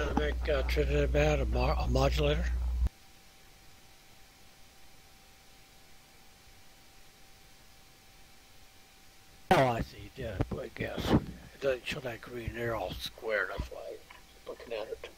how to make Trinidad a modulator? Oh, I see. Yeah, I guess. It doesn't show that green. They're all square. That's why I'm looking at it.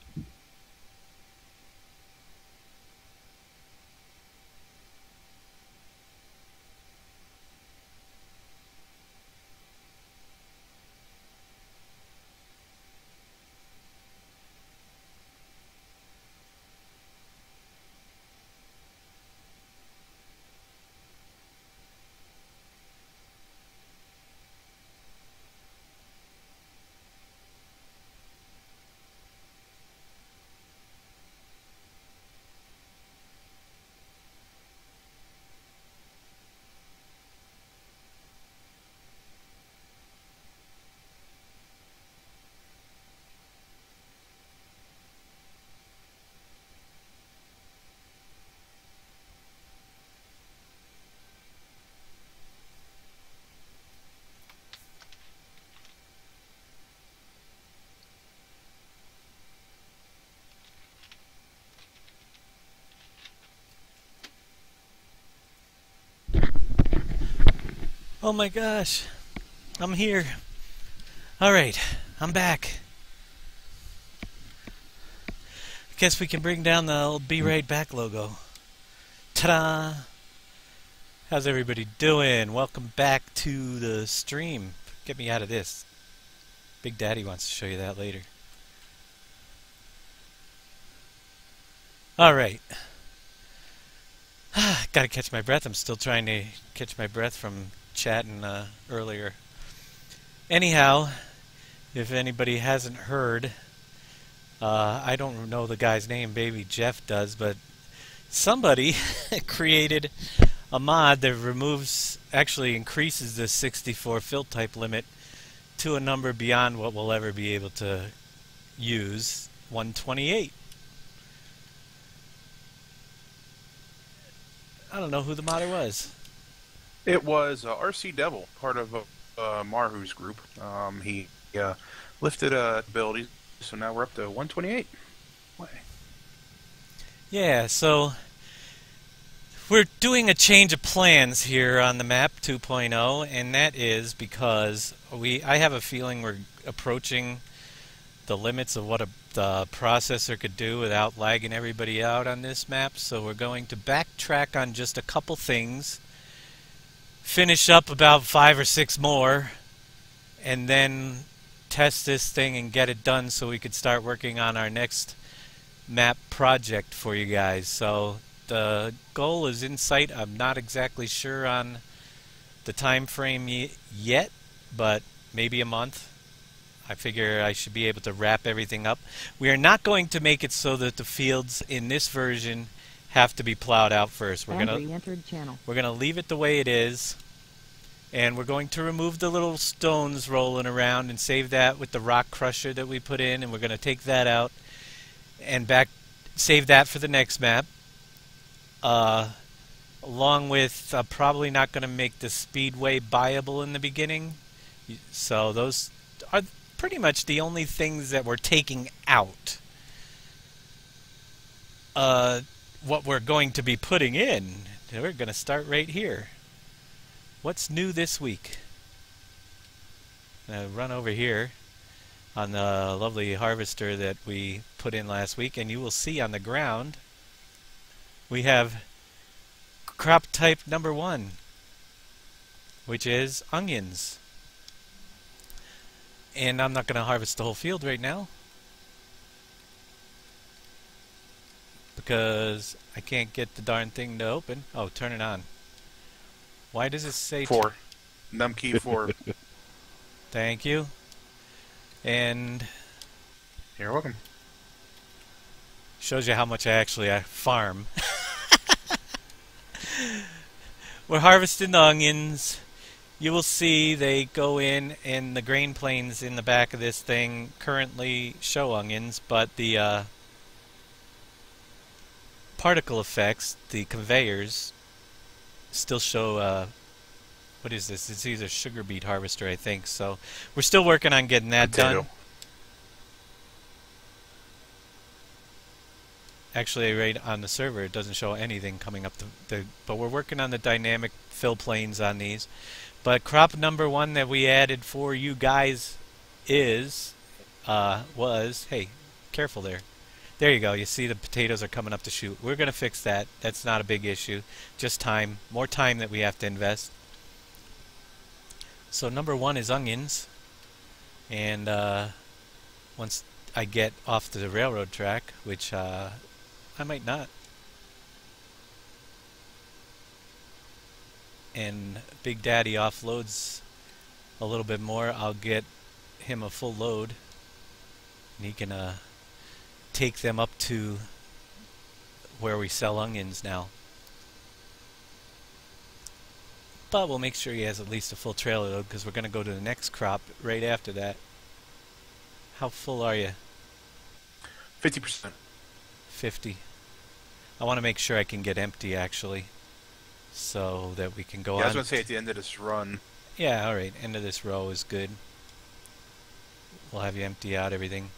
Oh my gosh, I'm here. Alright, I'm back. Guess we can bring down the old Be Right Back logo. Ta-da! How's everybody doing? Welcome back to the stream. Get me out of this. Big Daddy wants to show you that later. Alright. Gotta catch my breath. I'm still trying to catch my breath from chatting earlier. Anyhow, if anybody hasn't heard, I don't know the guy's name, maybe Jeff does, but somebody created a mod that actually increases the 64 fill type limit to a number beyond what we'll ever be able to use, 128. I don't know who the modder was. It was RC Devil, part of Marhu's group. He lifted abilities, so now we're up to 128. Yeah, so we're doing a change of plans here on the map 2.0, and that is because I have a feeling we're approaching the limits of what the processor could do without lagging everybody out on this map, so we're going to backtrack on just a couple things, finish up about 5 or 6 more, and then test this thing and get it done so we could start working on our next map project for you guys. So the goal is in sight. I'm not exactly sure on the time frame yet, but maybe a month. I figure I should be able to wrap everything up. We are not going to make it so that the fields in this version have to be plowed out first. We're gonna leave it the way it is, and we're going to remove the little stones rolling around and save that with the rock crusher that we put in, and we're gonna take that out and save that for the next map. Along with probably not going to make the Speedway buyable in the beginning. So those are pretty much the only things that we're taking out. What we're going to be putting in, we're going to start right here. What's new this week? Run over here on the lovely harvester that we put in last week, and you will see on the ground we have crop type number 1, which is onions. And I'm not going to harvest the whole field right now because I can't get the darn thing to open. Oh, turn it on. Why does it say 4? Num key 4. Thank you. And You're welcome. Shows you how much I actually farm. We're harvesting the onions. You will see they go in, and the grain planes in the back of this thing currently show onions, but the particle effects, the conveyors, still show, what is this? It's either sugar beet harvester, I think. So we're still working on getting that done. Actually, right on the server, it doesn't show anything coming up but we're working on the dynamic fill planes on these. But crop number 1 that we added for you guys was, hey, careful there. There you go. You see the potatoes are coming up the chute. We're going to fix that. That's not a big issue. Just time. More time that we have to invest. So number 1 is onions. And once I get off the railroad track, which I might not, and Big Daddy offloads a little bit more, I'll get him a full load, and he can take them up to where we sell onions now. But we'll make sure he has at least a full trailer load, because we're going to go to the next crop right after that. How full are you? 50%. 50. I want to make sure I can get empty, actually, so that we can go on. I was going to say at the end of this run. Yeah, alright. End of this row is good. We'll have you empty out everything.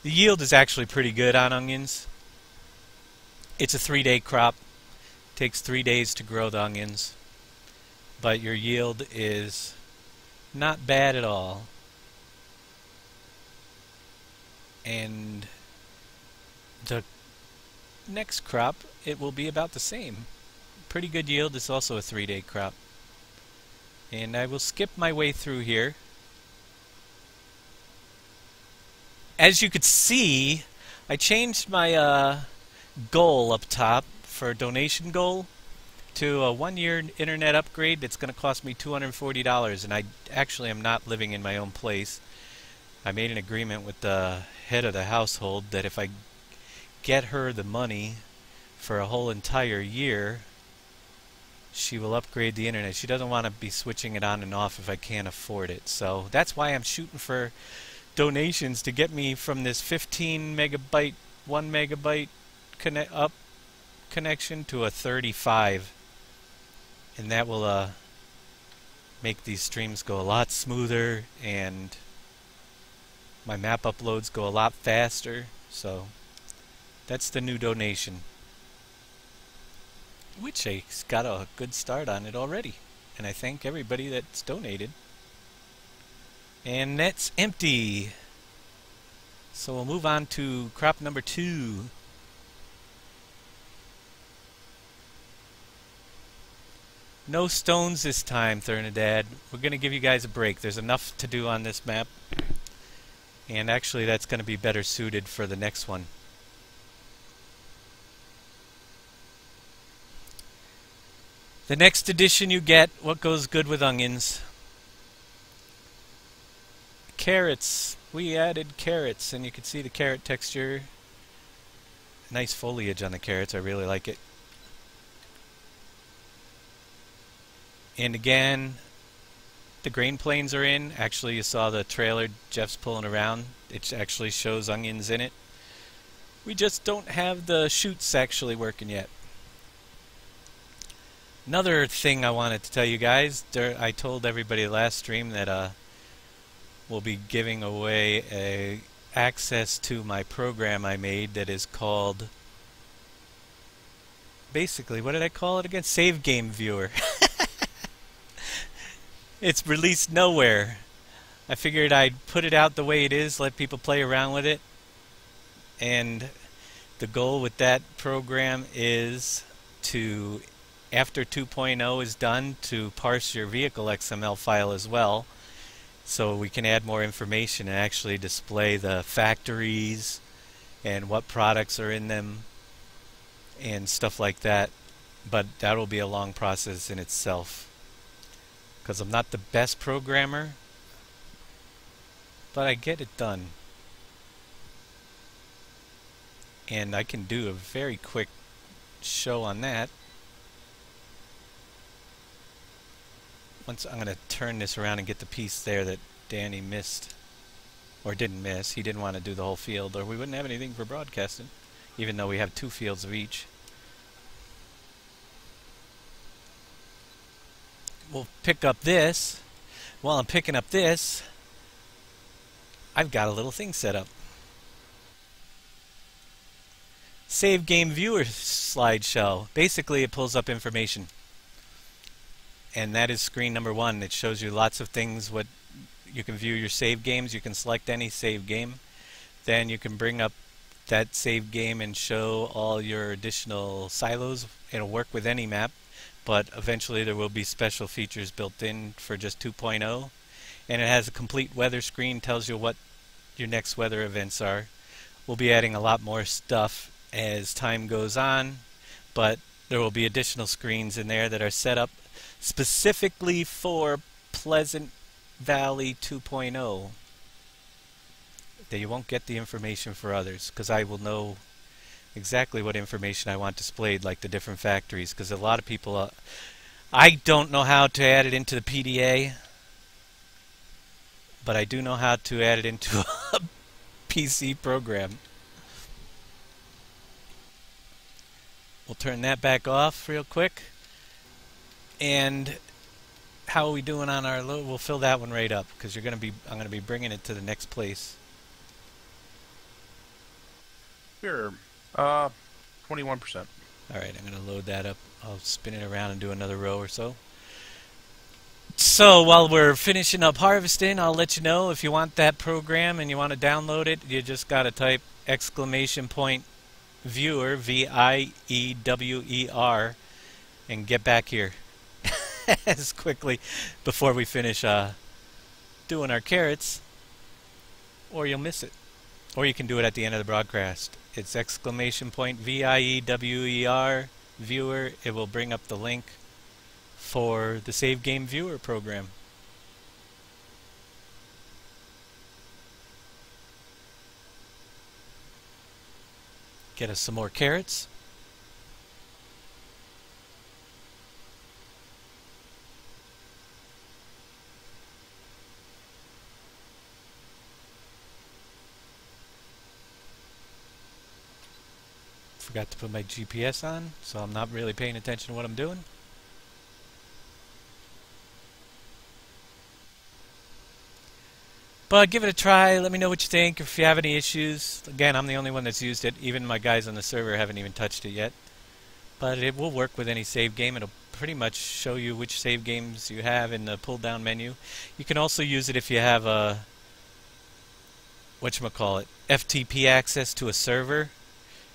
The yield is actually pretty good on onions. It's a 3-day crop. Takes 3 days to grow the onions. But your yield is not bad at all. And the next crop, it will be about the same. Pretty good yield. It's also a 3-day crop. And I will skip my way through here. As you could see, I changed my goal up top for donation goal to a 1-year internet upgrade that's going to cost me $240, and I actually am not living in my own place. I made an agreement with the head of the household that if I get her the money for a whole entire year, she will upgrade the internet. She doesn't want to be switching it on and off if I can't afford it. So that's why I'm shooting for donations to get me from this 15 megabyte, 1 megabyte connection to a 35. And that will make these streams go a lot smoother, and my map uploads go a lot faster. So that's the new donation, which I got a good start on it already, and I thank everybody that's donated. And that's empty. So we'll move on to crop number 2. No stones this time, Thernadad. We're going to give you guys a break. There's enough to do on this map, and actually that's going to be better suited for the next one. The next edition you get, what goes good with onions? Carrots. We added carrots, and you can see the carrot texture. Nice foliage on the carrots. I really like it. And again, the grain planes are in. Actually, you saw the trailer Jeff's pulling around. It actually shows onions in it. We just don't have the chutes actually working yet. Another thing I wanted to tell you guys, I told everybody last stream that we'll be giving away access to my program I made that is called, basically, what did I call it again? Save Game Viewer. It's released nowhere. I figured I'd put it out the way it is, let people play around with it. And the goal with that program is to, after 2.0 is done, to parse your vehicle XML file as well, so we can add more information and actually display the factories and what products are in them and stuff like that. But that will be a long process in itself, because I'm not the best programmer, but I get it done. And I can do a very quick show on that. Once I'm going to turn this around and get the piece there that Danny missed, or didn't miss. He didn't want to do the whole field, or we wouldn't have anything for broadcasting, even though we have 2 fields of each. We'll pick up this. While I'm picking up this, I've got a little thing set up. Save Game Viewer slideshow. Basically, it pulls up information. And that is screen number 1. It shows you lots of things. What you can view your save games. You can select any save game. Then you can bring up that save game and show all your additional silos. It'll work with any map, but eventually there will be special features built in for just 2.0. And it has a complete weather screen, tells you what your next weather events are. We'll be adding a lot more stuff as time goes on, but there will be additional screens in there that are set up specifically for Pleasant Valley 2.0. That you won't get the information for others, because I will know exactly what information I want displayed, like the different factories, because a lot of people I don't know how to add it into the PDA, but I do know how to add it into a PC program. We'll turn that back off real quick. And how are we doing on our load? We'll fill that one right up, because I'm going to be bringing it to the next place. Sure. 21%. Alright, I'm going to load that up. I'll spin it around and do another row or so. So while we're finishing up harvesting, I'll let you know if you want that program and you want to download it, you just got to type !viewer, V-I-E-W-E-R, and get back here as quickly before we finish doing our carrots, or you'll miss it. Or you can do it at the end of the broadcast. It's !viewer, viewer. It will bring up the link for the Save Game Viewer program. Get us some more carrots. Forgot to put my GPS on, so I'm not really paying attention to what I'm doing. But give it a try. Let me know what you think. If you have any issues, again, I'm the only one that's used it. Even my guys on the server haven't even touched it yet. But it will work with any save game. It'll pretty much show you which save games you have in the pull-down menu. You can also use it if you have a FTP access to a server.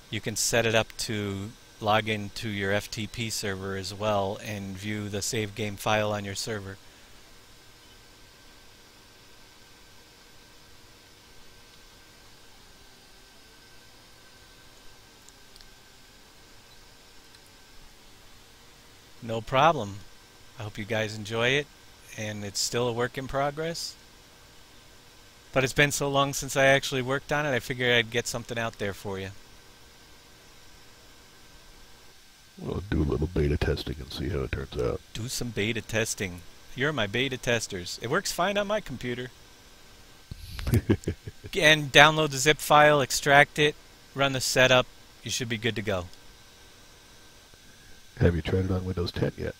You can set it up to log into your FTP server as well and view the save game file on your server. No problem. I hope you guys enjoy it, and it's still a work in progress. But it's been so long since I actually worked on it, I figured I'd get something out there for you. We'll do a little beta testing and see how it turns out. Do some beta testing. You're my beta testers. It works fine on my computer. And download the zip file, extract it, run the setup. You should be good to go. Have you tried it on Windows 10 yet?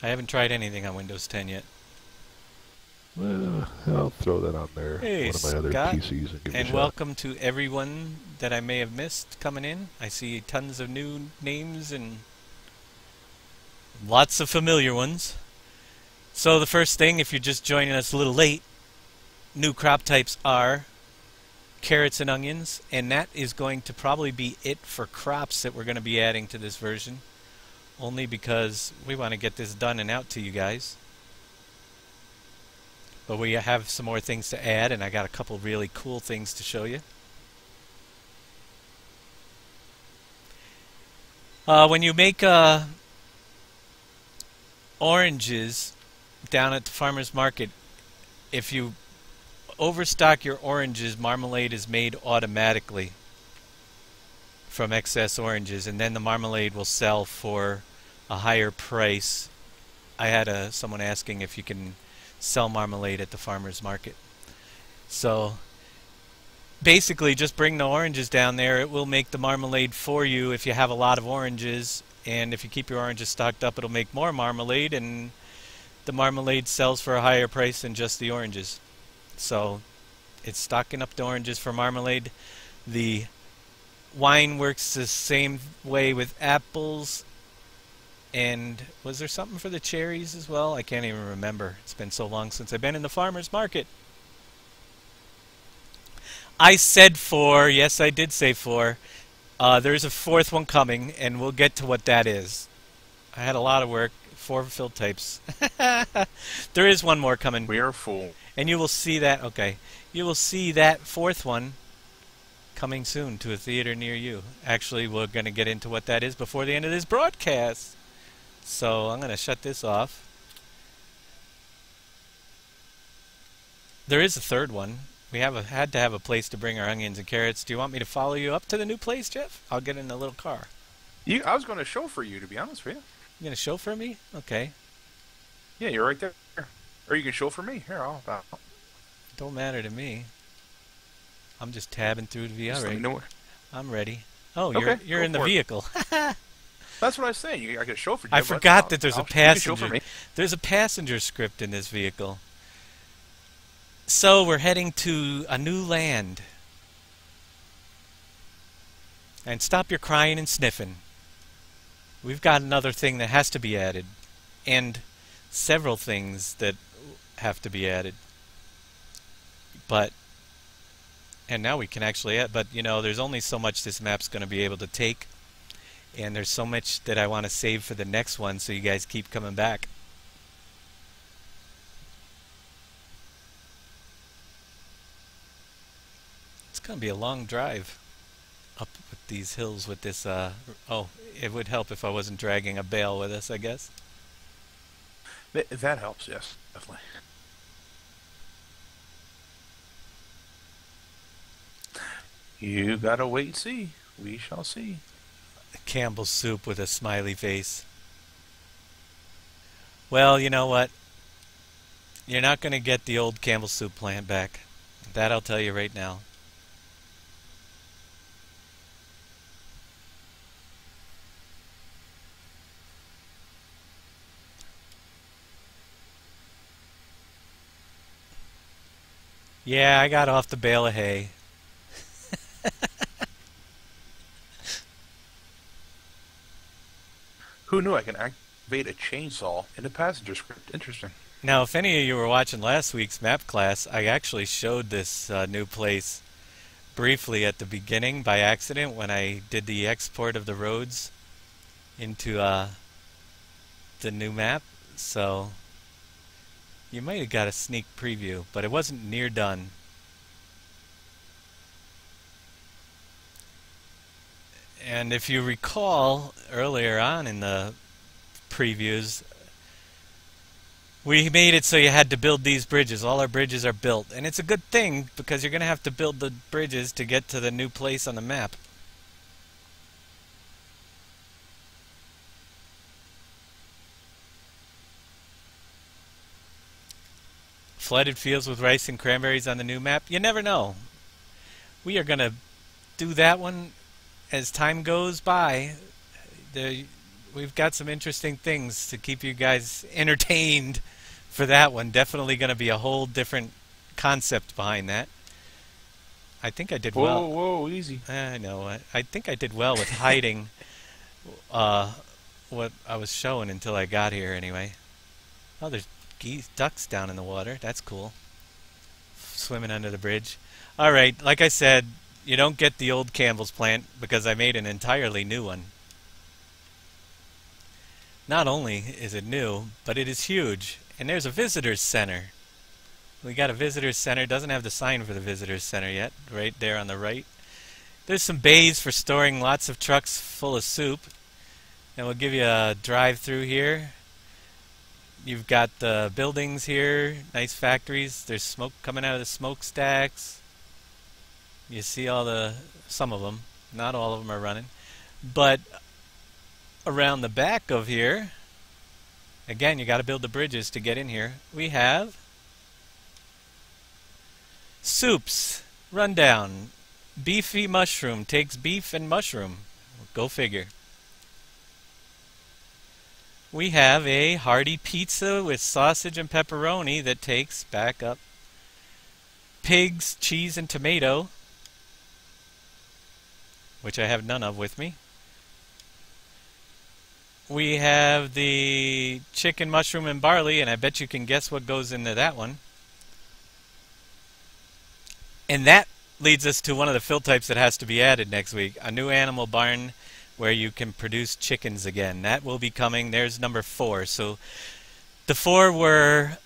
I haven't tried anything on Windows 10 yet. Well, I'll throw that on there. Hey, one of my other Scott, PCs and give it a shot. welcome to everyone that I may have missed coming in. I see tons of new names and lots of familiar ones. So the first thing, if you're just joining us a little late, new crop types are carrots and onions, and that is going to probably be it for crops that we're going to be adding to this version, only because we want to get this done and out to you guys. But we have some more things to add, and I got a couple really cool things to show you. When you make oranges down at the farmer's market, if you overstock your oranges, marmalade is made automatically from excess oranges, and then the marmalade will sell for a higher price. I had someone asking if you can sell marmalade at the farmer's market. So basically just bring the oranges down there. It will make the marmalade for you if you have a lot of oranges, and if you keep your oranges stocked up, it'll make more marmalade, and the marmalade sells for a higher price than just the oranges. So it's stocking up the oranges for marmalade. The wine works the same way with apples. And was there something for the cherries as well? I can't even remember. It's been so long since I've been in the farmer's market. I said 4. Yes, I did say 4. There's a 4th one coming, and we'll get to what that is. I had a lot of work. 4 fill types. There is one more coming. We are full. And you will see that. Okay. You will see that 4th one coming soon to a theater near you. Actually, we're going to get into what that is before the end of this broadcast. So I'm going to shut this off. There is a 3rd one. We had to have a place to bring our onions and carrots. Do you want me to follow you up to the new place, Jeff? I'll get in a little car. I was going to chauffeur you, to be honest with you. You going to chauffeur me? Okay. Yeah, you're right there. Or you can chauffeur me. Here, Don't matter to me. I'm just tabbing through the just let me VR. know. I'm ready. Oh, Okay, you're go in the for it. vehicle. That's what I was saying. I could chauffeur you. I but forgot that there's a you can chauffeur passenger. me. There's a passenger script in this vehicle. So we're heading to a new land. And stop your crying and sniffing. We've got another thing that has to be added. And several things that have to be added. And now we can actually add, but you know, there's only so much this map's going to be able to take. And there's so much that I want to save for the next one, so you guys keep coming back. It's going to be a long drive up with these hills with this, oh, it would help if I wasn't dragging a bale with us, I guess. That helps, yes, definitely. You gotta wait and see. We shall see. Campbell soup with a smiley face. Well, you know what? You're not going to get the old Campbell soup plant back. That I'll tell you right now. Yeah, I got off the bale of hay. Who knew I can activate a chainsaw in a passenger script? Interesting. Now, if any of you were watching last week's map class, I actually showed this new place briefly at the beginning by accident when I did the export of the roads into the new map. So you might have got a sneak preview, but it wasn't near done. And if you recall earlier on in the previews, we made it so you had to build these bridges. All our bridges are built. And it's a good thing because you're going to have to build the bridges to get to the new place on the map. Flooded fields with rice and cranberries on the new map. You never know. We are going to do that one as time goes by. We've got some interesting things to keep you guys entertained for that one. Definitely going to be a whole different concept behind that. I think I did well. Whoa, easy. I know. I think I did well with hiding what I was showing until I got here anyway. Oh, there's ducks down in the water. That's cool. Swimming under the bridge. Alright, like I said, you don't get the old Campbell's plant because I made an entirely new one. Not only is it new, but it is huge. And there's a visitor's center. We got a visitor's center. Doesn't have the sign for the visitor's center yet. Right there on the right. There's some bays for storing lots of trucks full of soup. And we'll give you a drive through here. You've got the buildings here. Nice factories. There's smoke coming out of the smokestacks. You see some of them. Not all of them are running. But around the back of here, again, you got to build the bridges to get in here. We have soups. Rundown. Beefy mushroom takes beef and mushroom. Go figure. We have a hearty pizza with sausage and pepperoni that takes back up pigs, cheese, and tomato. which I have none of with me. We have the chicken, mushroom, and barley, and I bet you can guess what goes into that one. And that leads us to one of the fill types that has to be added next week, a new animal barn where you can produce chickens again. That will be coming. There's number 4. So the 4 we're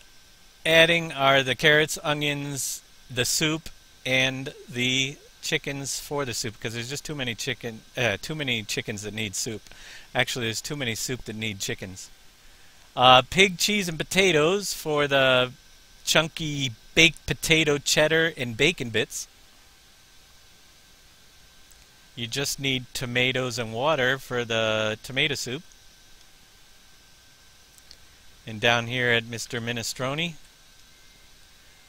adding are the carrots, onions, the soup, and the chickens for the soup, because there's just too many chickens that need soup. Actually, there's too many soup that need chickens. Pig, cheese, and potatoes for the chunky baked potato, cheddar, and bacon bits. You just need tomatoes and water for the tomato soup. And down here at Mr. Minestrone,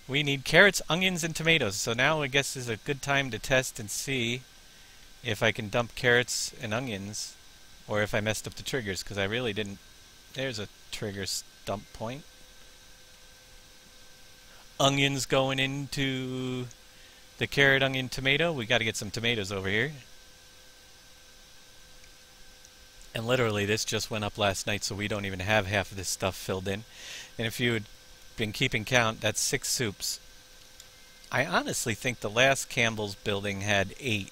we need carrots, onions, and tomatoes. So now I guess is a good time to test and see if I can dump carrots and onions, or if I messed up the triggers, because I really didn't. There's a trigger dump point. Onions going into the carrot, onion, tomato. We got to get some tomatoes over here. And literally this just went up last night, so we don't even have half of this stuff filled in. And if you had been keeping count, that's 6 soups. I honestly think the last Campbell's building had 8.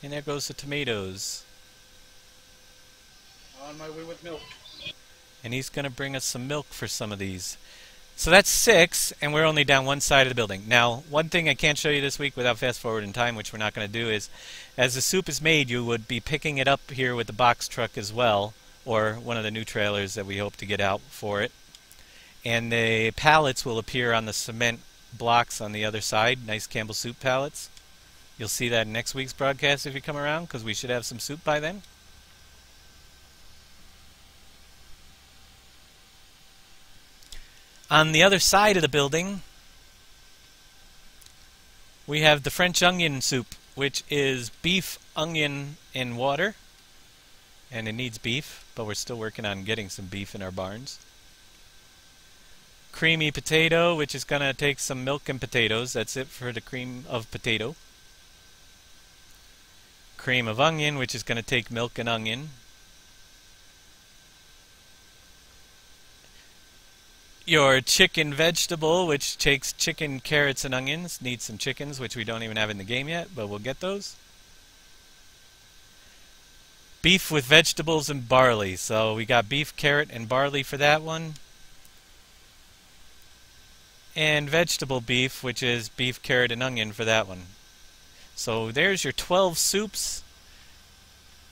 And there goes the tomatoes. On my way with milk. And he's going to bring us some milk for some of these. So that's 6, and we're only down one side of the building. Now, one thing I can't show you this week without fast forward in time, which we're not going to do, is as the soup is made, you would be picking it up here with the box truck as well, or one of the new trailers that we hope to get out for it. And the pallets will appear on the cement blocks on the other side, nice Campbell soup pallets. You'll see that in next week's broadcast if you come around, because we should have some soup by then. On the other side of the building, we have the French onion soup, which is beef, onion, and water. And it needs beef, but we're still working on getting some beef in our barns. Creamy potato, which is going to take some milk and potatoes. That's it for the cream of potato. Cream of onion, which is going to take milk and onion. Your chicken vegetable, which takes chicken, carrots, and onions. Needs some chickens, which we don't even have in the game yet, but we'll get those. Beef with vegetables and barley. So we got beef, carrot, and barley for that one. And vegetable beef, which is beef, carrot, and onion for that one. So there's your 12 soups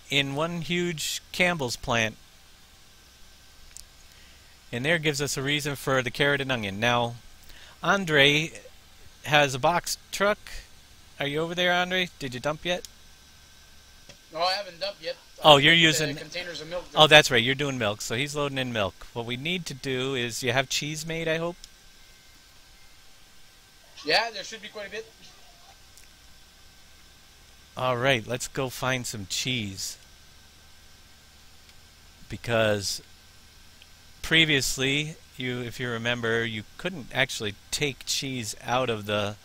in one huge Campbell's plant. And there gives us a reason for the carrot and onion. Now, Andre has a box truck. Are you over there, Andre? Did you dump yet? No, I haven't dumped yet. Oh, you're using containers of milk. Oh, that's right. You're doing milk. So he's loading in milk. What we need to do is, you have cheese made, I hope? Yeah, there should be quite a bit. All right, let's go find some cheese. Because previously, if you remember, you couldn't actually take cheese out of the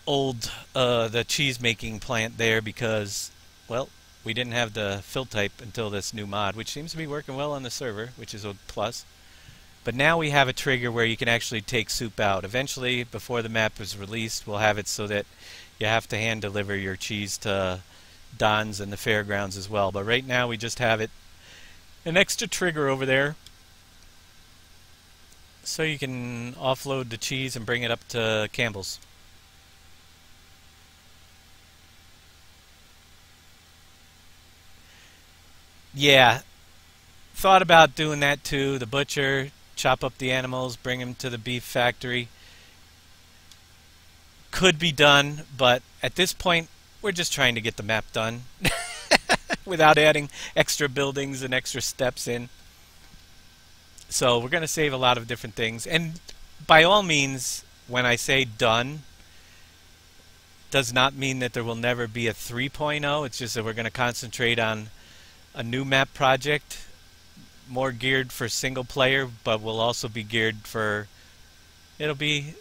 old the cheese making plant there, because, well, we didn't have the fill type until this new mod, which seems to be working well on the server, which is a plus. But now we have a trigger where you can actually take soup out. Eventually, before the map is released, we'll have it so that you have to hand deliver your cheese to Don's and the fairgrounds as well. But right now we just have it an extra trigger over there, so you can offload the cheese and bring it up to Campbell's. Yeah, thought about doing that too. The butcher, chop up the animals, bring them to the beef factory. Could be done, but at this point we're just trying to get the map done without adding extra buildings and extra steps in. So we're going to save a lot of different things. And by all means, when I say done, does not mean that there will never be a 3.0. It's just that we're going to concentrate on a new map project, more geared for single player, but will also be geared for, it'll be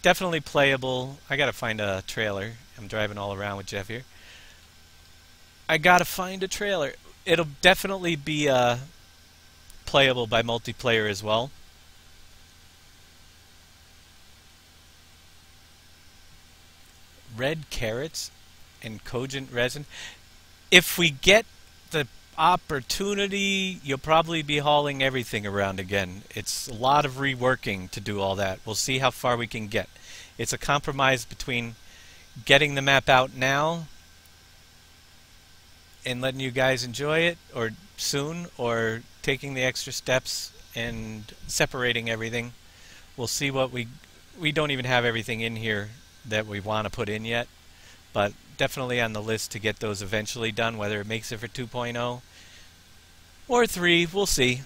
definitely playable. I gotta find a trailer. I'm driving all around with Jeff here. I gotta find a trailer. It'll definitely be playable by multiplayer as well. Red carrots and cogent resin. If we get the opportunity, you'll probably be hauling everything around again. It's a lot of reworking to do all that. We'll see how far we can get. It's a compromise between getting the map out now and letting you guys enjoy it or soon, or taking the extra steps and separating everything. We'll see what we don't even have everything in here that we want to put in yet, but definitely on the list to get those eventually done, whether it makes it for 2.0 or 3, we'll see.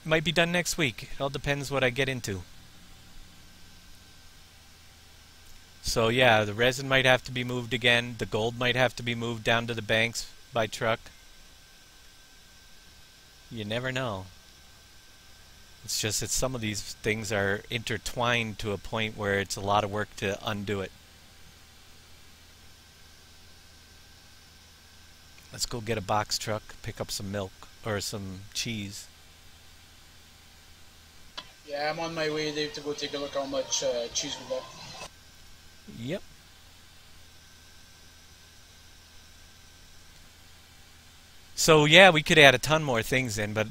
Might be done next week. It all depends what I get into. So yeah, the resin might have to be moved again. The gold might have to be moved down to the banks by truck. You never know. It's just that some of these things are intertwined to a point where it's a lot of work to undo it. Let's go get a box truck, pick up some milk or some cheese. Yeah, I'm on my way, Dave, to go take a look how much cheese we got. Yep. So yeah, we could add a ton more things in, but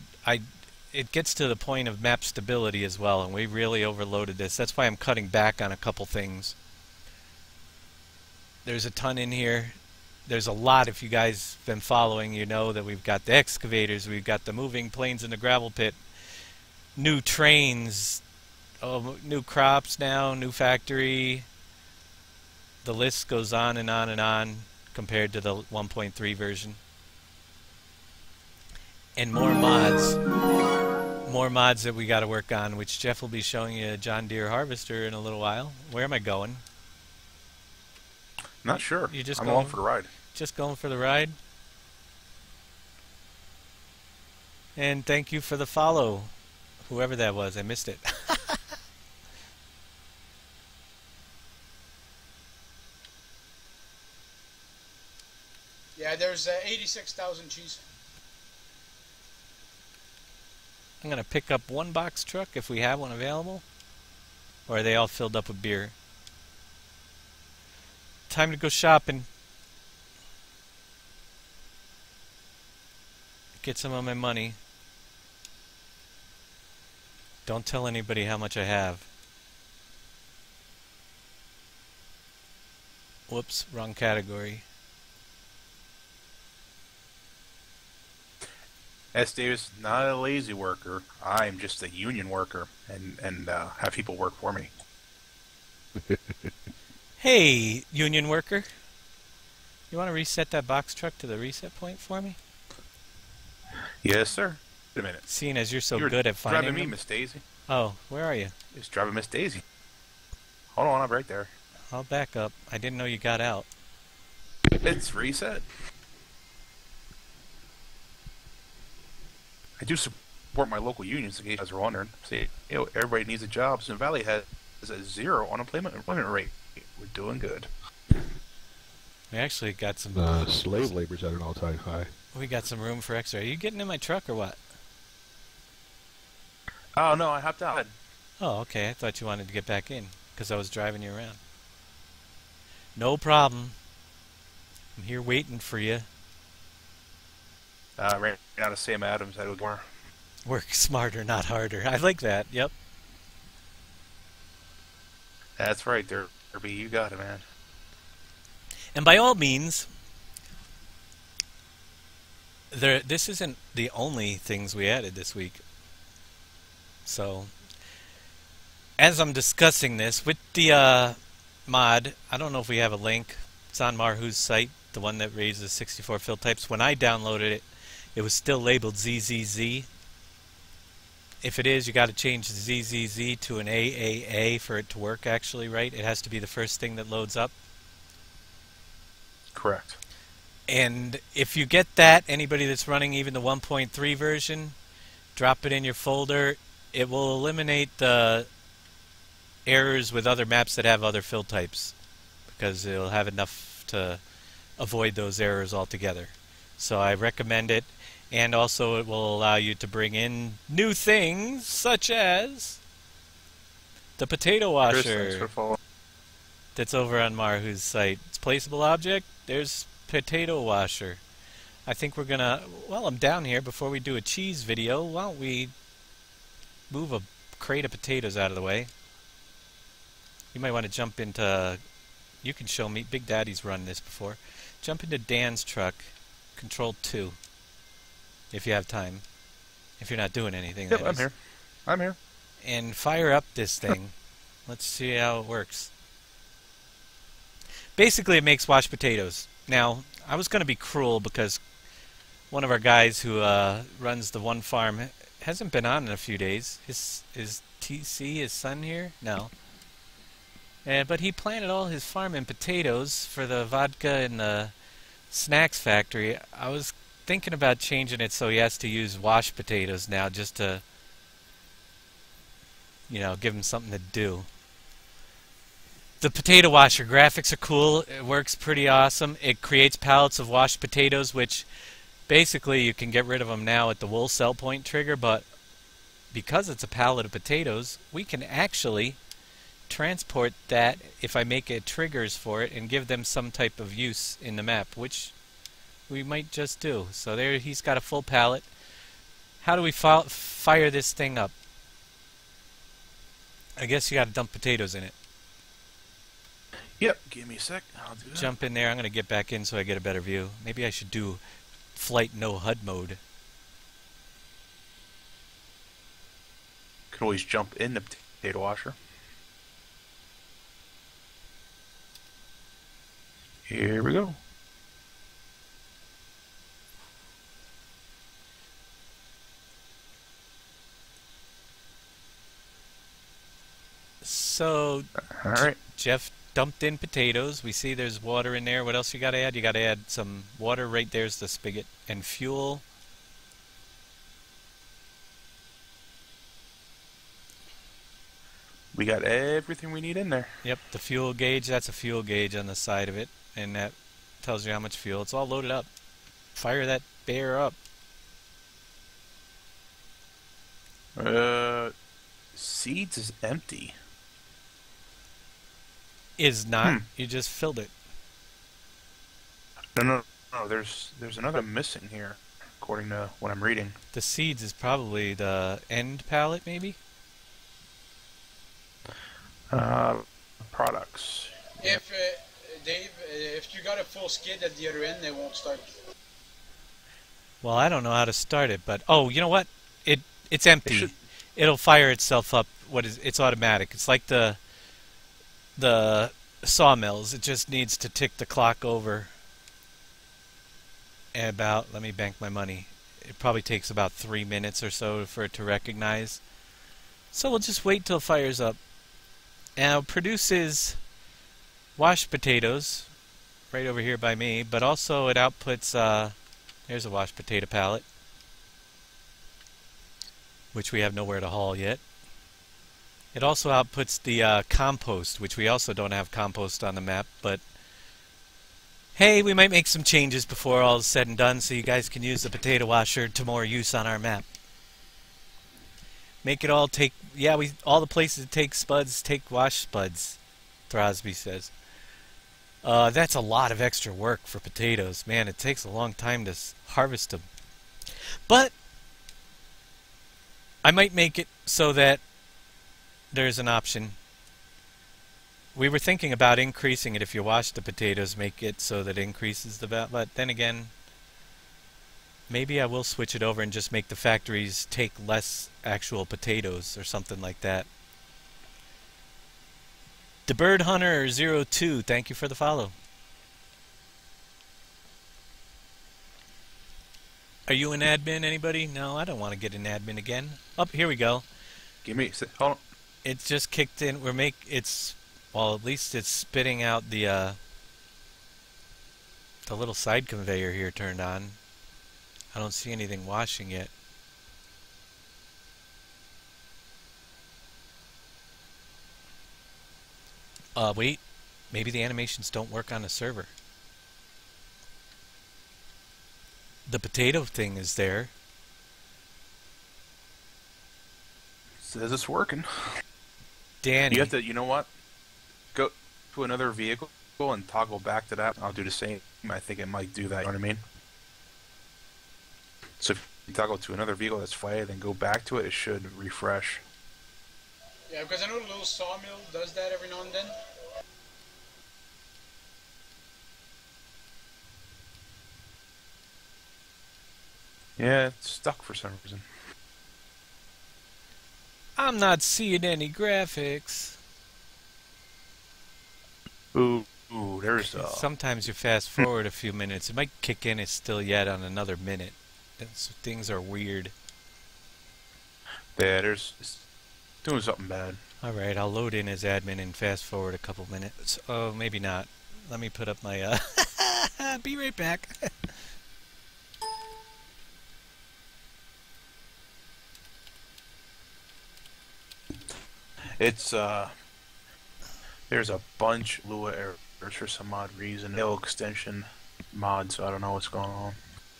it gets to the point of map stability as well, and we really overloaded this. That's why I'm cutting back on a couple things. There's a ton in here. There's a lot. If you guys have been following, you know that we've got the excavators, we've got the moving planes in the gravel pit, new trains, new crops now, new factory. The list goes on and on and on compared to the 1.3 version. And more mods. More mods that we got to work on, which Jeff will be showing you a John Deere harvester in a little while. Where am I going? Not sure. You just I'm along for the ride. Just going for the ride? And thank you for the follow. Whoever that was, I missed it. Yeah, there's 86,000 cheese. I'm going to pick up one box truck if we have one available. Or are they all filled up with beer? Time to go shopping. Get some of my money. Don't tell anybody how much I have. Whoops, wrong category. S. Davis, not a lazy worker. I'm just a union worker, and have people work for me. Hey, union worker. You want to reset that box truck to the reset point for me? Yes, sir. Wait a minute. Seeing as you're so You're good at finding driving me, them. Miss Daisy. Oh, where are you? It's driving Miss Daisy. Hold on, I'm right there. I'll back up. I didn't know you got out. It's reset. I do support my local unions, in case you guys are wondering. See, everybody needs a job. Sun Valley has a 0 unemployment rate. We're doing good. We actually got some. Slave labor's at an all-time high. We got some room for extra. Are you getting in my truck or what? Oh, no, I hopped out. Oh, okay. I thought you wanted to get back in because I was driving you around. No problem. I'm here waiting for you. Ran out of Sam Adams. I would more. Work smarter, not harder. I like that. Yep. That's right, Derby. You got it, man. And by all means, this isn't the only things we added this week. So, as I'm discussing this with the mod, I don't know if we have a link. It's on Marhu's site, the one that raises 64 fill types. When I downloaded it, it was still labeled ZZZ. If it is, you got to change ZZZ to an AAA for it to work actually, right? It has to be the first thing that loads up. Correct. And if you get that, anybody that's running even the 1.3 version, drop it in your folder. It will eliminate the errors with other maps that have other fill types, because it'll have enough to avoid those errors altogether. So I recommend it, and also it will allow you to bring in new things such as the potato Chris, thanks washer for following. that's over on Marhu's site. It's placeable object. There's potato washer. I think we're gonna, while I'm down here, before we do a cheese video, why don't we move a crate of potatoes out of the way. You might want to jump into, you can show me, Big Daddy's run this before. Jump into Dan's truck, Control 2, if you have time. If you're not doing anything, Yep, that I'm is. here. I'm here. And fire up this thing. Let's see how it works. Basically, it makes washed potatoes. Now, I was going to be cruel because one of our guys who runs the one farm hasn't been on in a few days. Is TC, his son, here? No. But he planted all his farm in potatoes for the vodka and the snacks factory. I was thinking about changing it so he has to use washed potatoes now, just to, you know, give him something to do. The potato washer graphics are cool. It works pretty awesome. It creates pallets of washed potatoes, which basically you can get rid of them now at the wool sell point trigger, but because it's a pallet of potatoes, we can actually transport that if I make it triggers for it and give them some type of use in the map, which we might just do. So there, he's got a full pallet. How do we fire this thing up? I guess you got to dump potatoes in it. Yep, give me a sec. I'll do that. Jump in there. I'm going to get back in so I get a better view. Maybe I should do flight no HUD mode. Could always jump in the potato washer. Here we go. So, All right. Jeff dumped in potatoes. We see there's water in there. What else you got to add? You got to add some water. Right there's the spigot. And fuel. We got everything we need in there. Yep, the fuel gauge. That's a fuel gauge on the side of it. And that tells you how much fuel. It's all loaded up. Fire that bear up. Seeds is empty. Is not. You just filled it. No. There's another missing here, according to what I'm reading. The seeds is probably the end pallet, maybe? Products. If Dave, if you got a full skid at the other end, they won't start. Well, I don't know how to start it, but oh, you know what? It's empty. It should... It'll fire itself up. It's automatic. It's like the sawmills. It just needs to tick the clock over. Let me bank my money. It probably takes about 3 minutes or so for it to recognize. So we'll just wait till it fires up. Now it produces washed potatoes right over here by me, but also it outputs there's a washed potato pallet, which we have nowhere to haul yet. It also outputs the compost, which we also don't have compost on the map, but hey, we might make some changes before all is said and done so you guys can use the potato washer to more use on our map. Make it all take, all the places that take spuds, take wash spuds, Throsby says. That's a lot of extra work for potatoes. Man, it takes a long time to harvest them. But I might make it so that there's an option. We were thinking about increasing it. If you wash the potatoes, make it so that it increases the value. But then again, maybe I will switch it over and just make the factories take less actual potatoes or something like that. The Bird Hunter 02, thank you for the follow. Are you an admin, anybody? No, I don't want to get an admin again. Oh, here we go. Give me. Hold on. It just kicked in. Well, at least it's spitting out the little side conveyor here turned on. I don't see anything washing yet. Wait. Maybe the animations don't work on the server. The potato thing is there. Says it's working. Danny. You have to, you know what? Go to another vehicle and toggle back to that. I'll do the same. I think it might do that. You know what I mean? So if you toggle to another vehicle that's flagged, then go back to it, it should refresh. Yeah, because I know the little sawmill does that every now and then. Yeah, it's stuck for some reason. I'm not seeing any graphics. Ooh, there's Sometimes you fast forward a few minutes. It might kick in. It's still yet on another minute. Things are weird. yeah, there's it's doing something bad. Alright, I'll load in as admin and fast forward a couple minutes. Oh, maybe not. Let me put up my, be right back. It's there's a bunch of Lua errors for some odd reason. No extension mod, so I don't know what's going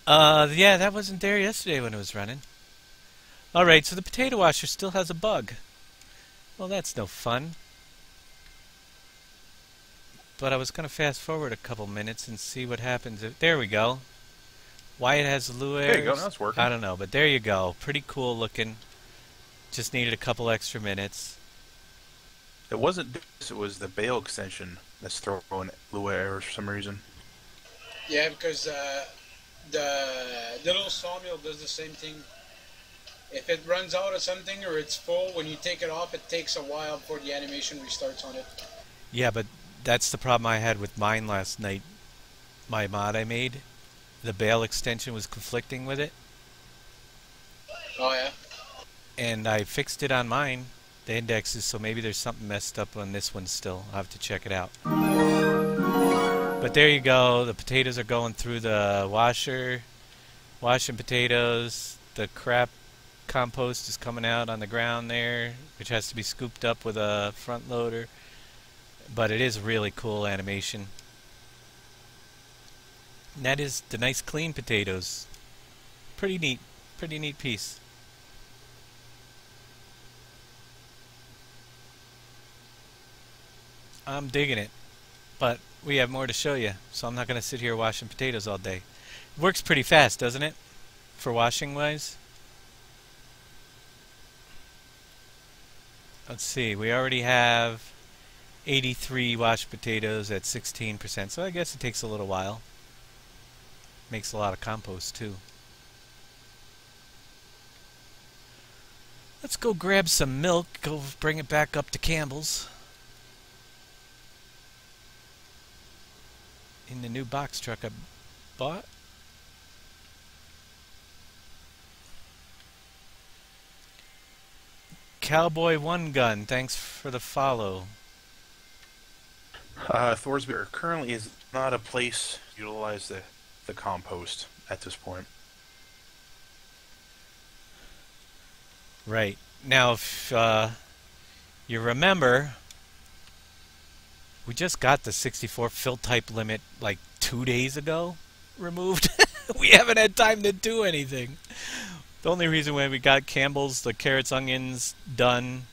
on. Yeah, that wasn't there yesterday when it was running. Alright, so the potato washer still has a bug. Well, that's no fun. But I was going to fast forward a couple minutes and see what happens. There we go. Why it has the Lua errors? There you go, now it's working. I don't know, but there you go. Pretty cool looking. Just needed a couple extra minutes. It wasn't this, it was the bail extension that's throwing Lua errors for some reason. Yeah, because the little sawmill does the same thing. If it runs out of something or it's full, when you take it off, it takes a while before the animation restarts on it. Yeah, but that's the problem I had with mine last night. My mod I made, the bail extension was conflicting with it. Oh, yeah? And I fixed it on mine, the indexes, so maybe there's something messed up on this one still. I'll have to check it out. But there you go. The potatoes are going through the washer, washing potatoes. The crap compost is coming out on the ground there, which has to be scooped up with a front loader. But it is really cool animation. And that is the nice clean potatoes. Pretty neat piece. I'm digging it, but we have more to show you, so I'm not going to sit here washing potatoes all day. It works pretty fast, doesn't it, for washing wise? Let's see, we already have 83 washed potatoes at 16%, so I guess it takes a little while. Makes a lot of compost too. Let's go grab some milk, go bring it back up to Campbell's. In the new box truck I bought. Cowboy One Gun, thanks for the follow. Thorsby currently is not a place to utilize the compost at this point. Right. Now, if you remember, we just got the 64 fill type limit like 2 days ago removed. We haven't had time to do anything. The only reason when we got Campbell's, the carrots, onions done,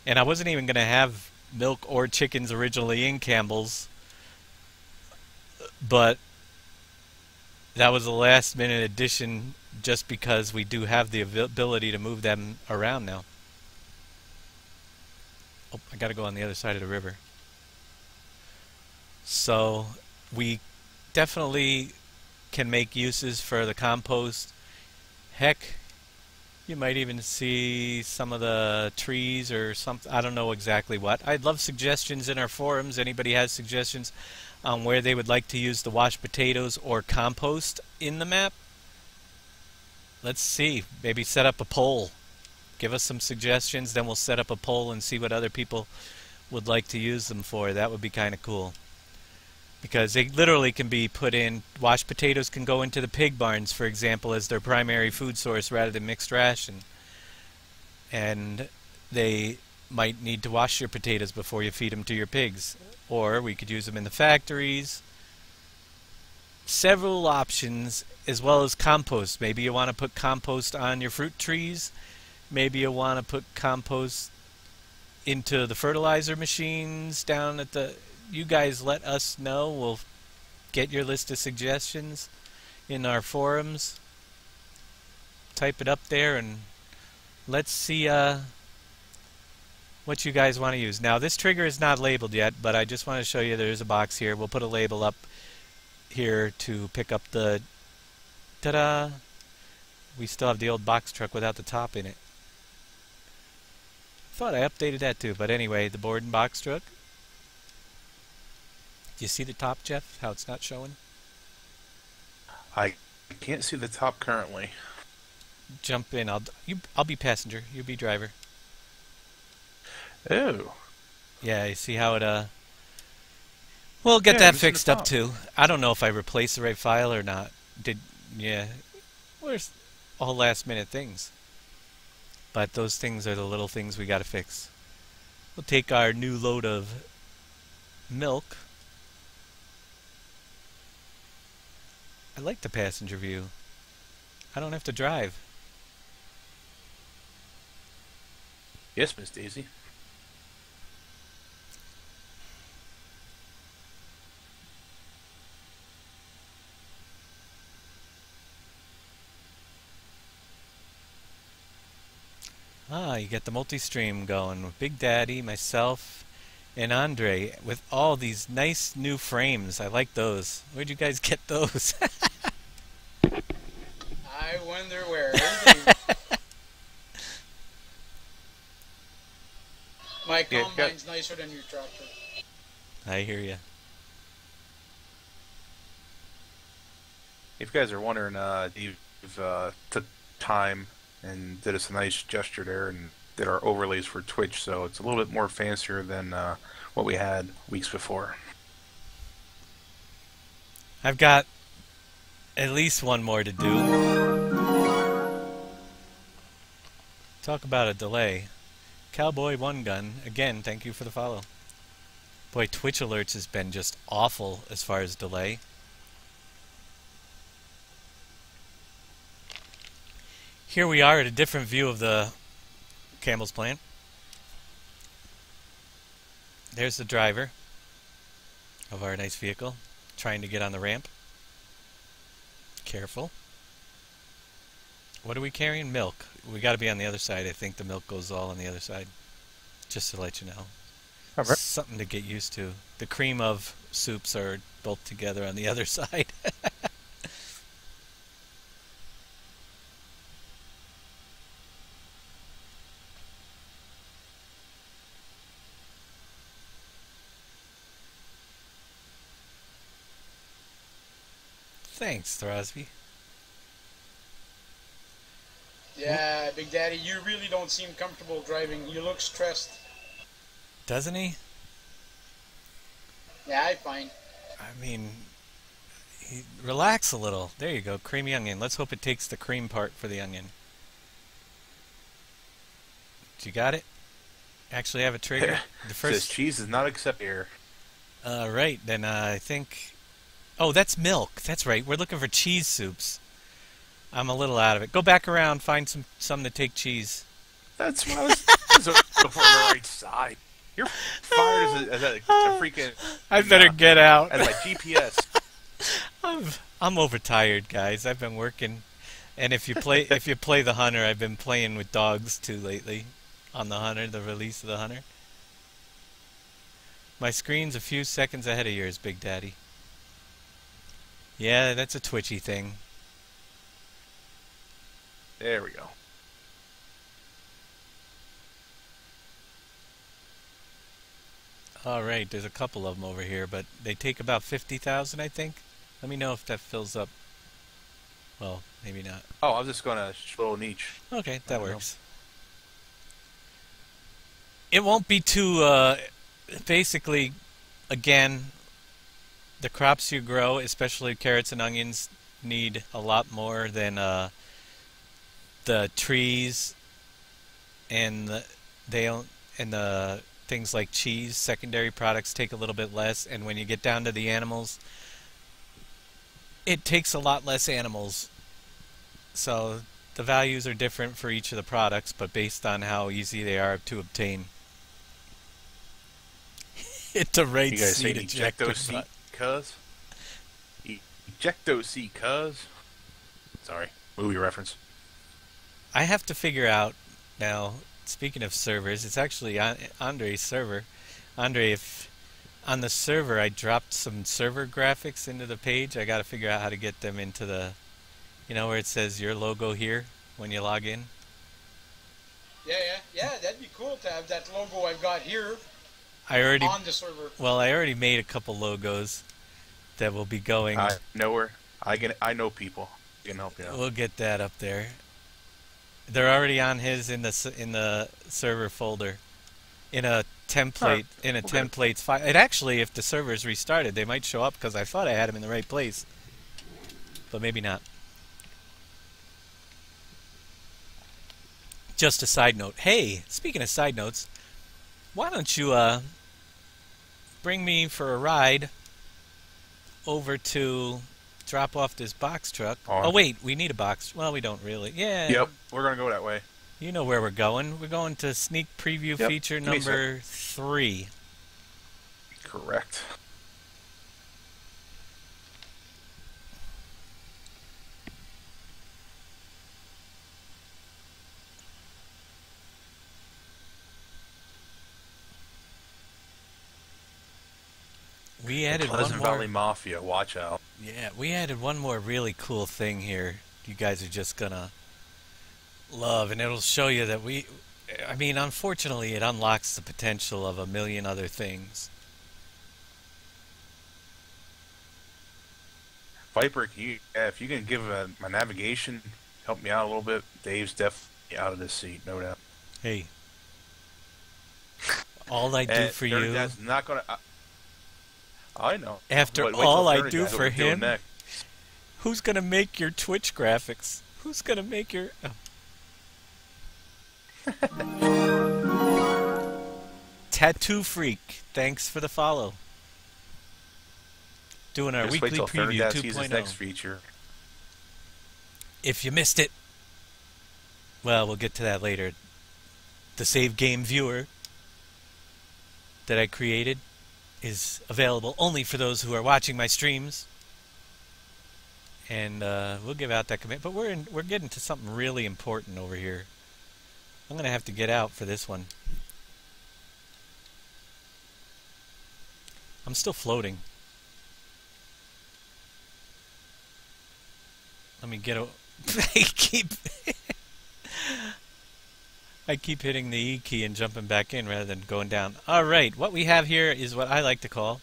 and I wasn't even going to have milk or chickens originally in Campbell's, but that was a last minute addition just because we do have the ability to move them around now. Oh, I got to go on the other side of the river. So we definitely can make uses for the compost. Heck, you might even see some of the trees or something. I don't know exactly what. I'd love suggestions in our forums. Anybody has suggestions on where they would like to use the washed potatoes or compost in the map? Let's see. Maybe set up a poll. Give us some suggestions, then we'll set up a poll and see what other people would like to use them for. That would be kind of cool. Because they literally can be put in, washed potatoes can go into the pig barns, for example, as their primary food source rather than mixed ration. And they might need to wash your potatoes before you feed them to your pigs. Or we could use them in the factories. Several options, as well as compost. Maybe you want to put compost on your fruit trees. Maybe you want to put compost into the fertilizer machines down at the... You guys let us know. We'll get your list of suggestions in our forums. Type it up there and let's see what you guys want to use. Now this trigger is not labeled yet, but I just want to show you there's a box here. We'll put a label up here to pick up the... Ta-da! We still have the old box truck without the top in it. Thought I updated that too, but anyway, the board and box truck. Do you see the top, Jeff? How it's not showing? I can't see the top currently. Jump in. I'll be passenger. You be driver. Oh. Yeah, you see how it we'll get that fixed up too. I don't know if I replaced the right file or not. Yeah. Where's all last minute things? But those things are the little things we got to fix. We'll take our new load of milk. I like the passenger view. I don't have to drive. Yes, Miss Daisy. Ah, you get the multi-stream going with Big Daddy, myself, and Andre with all these nice new frames. I like those. Where'd you guys get those? I wonder where. My combine's nicer than your tractor. I hear you. If you guys are wondering, Dave took time and did us a nice gesture there and did our overlays for Twitch, so it's a little bit more fancier than what we had weeks before. I've got at least one more to do. Talk about a delay. Cowboy One Gun, again, thank you for the follow. Boy, Twitch alerts has been just awful as far as delay. Here we are at a different view of the Campbell's plant. There's the driver of our nice vehicle trying to get on the ramp. Careful. What are we carrying? Milk. We got to be on the other side. I think the milk goes all on the other side. Just to let you know. All right. Something to get used to. The cream of soups are both together on the other side. Thanks, Throsby. Yeah, Big Daddy, you really don't seem comfortable driving. You look stressed. Doesn't he? Yeah, I find. I mean, relax a little. There you go, creamy onion. Let's hope it takes the cream part for the onion. You got it? Actually have a trigger? The first... Says cheese is not accepted here. Right, then I think... Oh, that's milk. That's right. We're looking for cheese soups. I'm a little out of it. Go back around, find some to take cheese. That's what I was... Before the right side. You're fired as a freaking... I better get out. As my GPS. I'm overtired, guys. I've been working, and if you play the Hunter, I've been playing with dogs too lately. On the Hunter, the release of the Hunter. My screen's a few seconds ahead of yours, Big Daddy. Yeah, that's a twitchy thing. There we go. Alright, there's a couple of them over here, but they take about 50,000, I think. Let me know if that fills up. Well, maybe not. Oh, I was just going to slow and each. Okay, that works. It won't be too, basically, again, the crops you grow, especially carrots and onions, need a lot more than the trees, and they don't. and the things like cheese, secondary products take a little bit less, and when you get down to the animals, it takes a lot less animals. So the values are different for each of the products, but based on how easy they are to obtain. Hit the right You guys say seat ejector ejecto seat, button. cuz? Ejecto seat, cuz? Sorry, movie reference. I have to figure out now, speaking of servers, it's actually on Andre's server. Andre, if on the server I dropped some server graphics into the page, I got to figure out how to get them into the, you know, where it says your logo here when you log in. Yeah, that'd be cool to have that logo I've got here I already, on the server. well, I already made a couple logos that will be going. I know where. I know people. I can help you out. We'll get that up there. They're already on his in the server folder, in a template templates file. It actually, if the server's restarted, they might show up because I thought I had them in the right place, but maybe not. Just a side note. Hey, speaking of side notes, why don't you bring me for a ride over to drop off this box truck? Oh wait, we need a box. Well, we don't really. Yeah. Yep, we're gonna go that way. You know where we're going. We're going to sneak preview feature number 3. Correct. We added one Pleasant more. Valley Mafia, watch out. Yeah, we added one more really cool thing here. You guys are just gonna love, and it'll show you that I mean, unfortunately, it unlocks the potential of a million other things. Viper, if you can give my navigation, help me out a little bit. Dave's definitely out of this seat, no doubt. Hey, all I do for you. That's not gonna. I know. After But wait all till I Eternity do Dad, for what we're doing him, next. who's gonna make your Twitch graphics? Who's gonna make your? Tattoo Freak, thanks for the follow. Doing our Just wait weekly till Eternity Dad preview sees his next 2.0. feature. If you missed it, well, we'll get to that later. The save game viewer that I created is available only for those who are watching my streams, and we'll give out that command. But we're getting to something really important over here. I'm gonna have to get out for this one. I'm still floating. Let me get a. I keep hitting the E key and jumping back in rather than going down. Alright, what we have here is what I like to call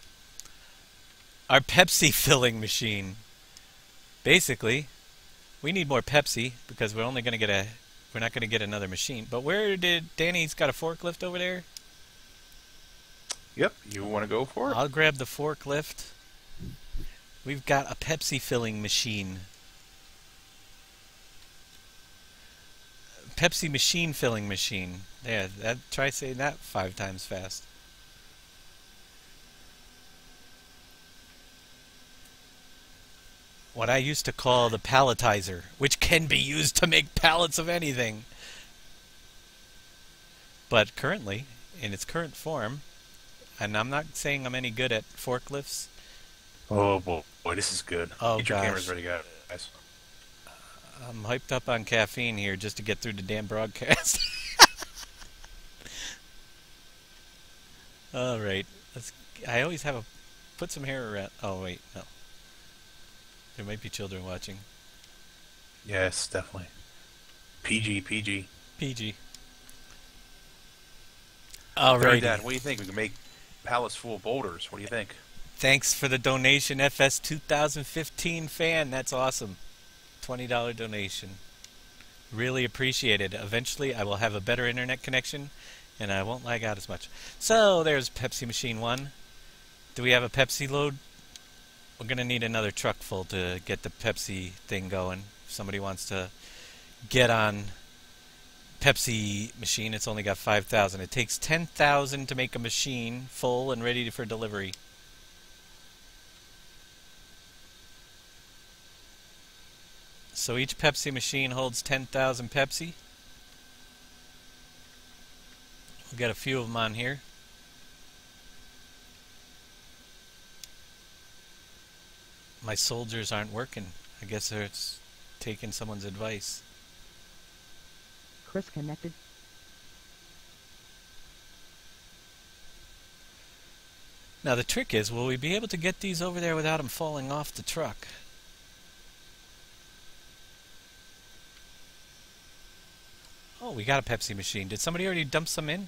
our Pepsi filling machine. Basically, we need more Pepsi because we're not going to get another machine. But where did Danny's got a forklift over there? Yep, you want to go for it? I'll grab the forklift. We've got a Pepsi filling machine. Pepsi machine filling machine. Yeah, try saying that 5 times fast. What I used to call the palletizer, which can be used to make pallets of anything. But currently, in its current form, and I'm not saying I'm any good at forklifts. Oh boy, this is good. Oh, Get your gosh. cameras ready, guys. I'm hyped up on caffeine here just to get through the damn broadcast. All right, I always have put some hair around. Oh wait, no. There might be children watching. Yes, definitely. PG. PG. All right, Alright. Dad, what do you think? We can make pallets full of boulders. What do you think? Thanks for the donation, FS 2015 fan. That's awesome. $20 donation. Really appreciate it. Eventually, I will have a better internet connection, and I won't lag out as much. So, there's Pepsi Machine 1. Do we have a Pepsi load? We're going to need another truck full to get the Pepsi thing going. If somebody wants to get on Pepsi machine, it's only got 5,000. It takes 10,000 to make a machine full and ready for delivery. So each Pepsi machine holds 10,000 Pepsi. We'll get a few of them on here. My soldiers aren't working. I guess they're taking someone's advice. Chris connected. Now the trick is, will we be able to get these over there without them falling off the truck? Oh, we got a Pepsi machine. Did somebody already dump some in?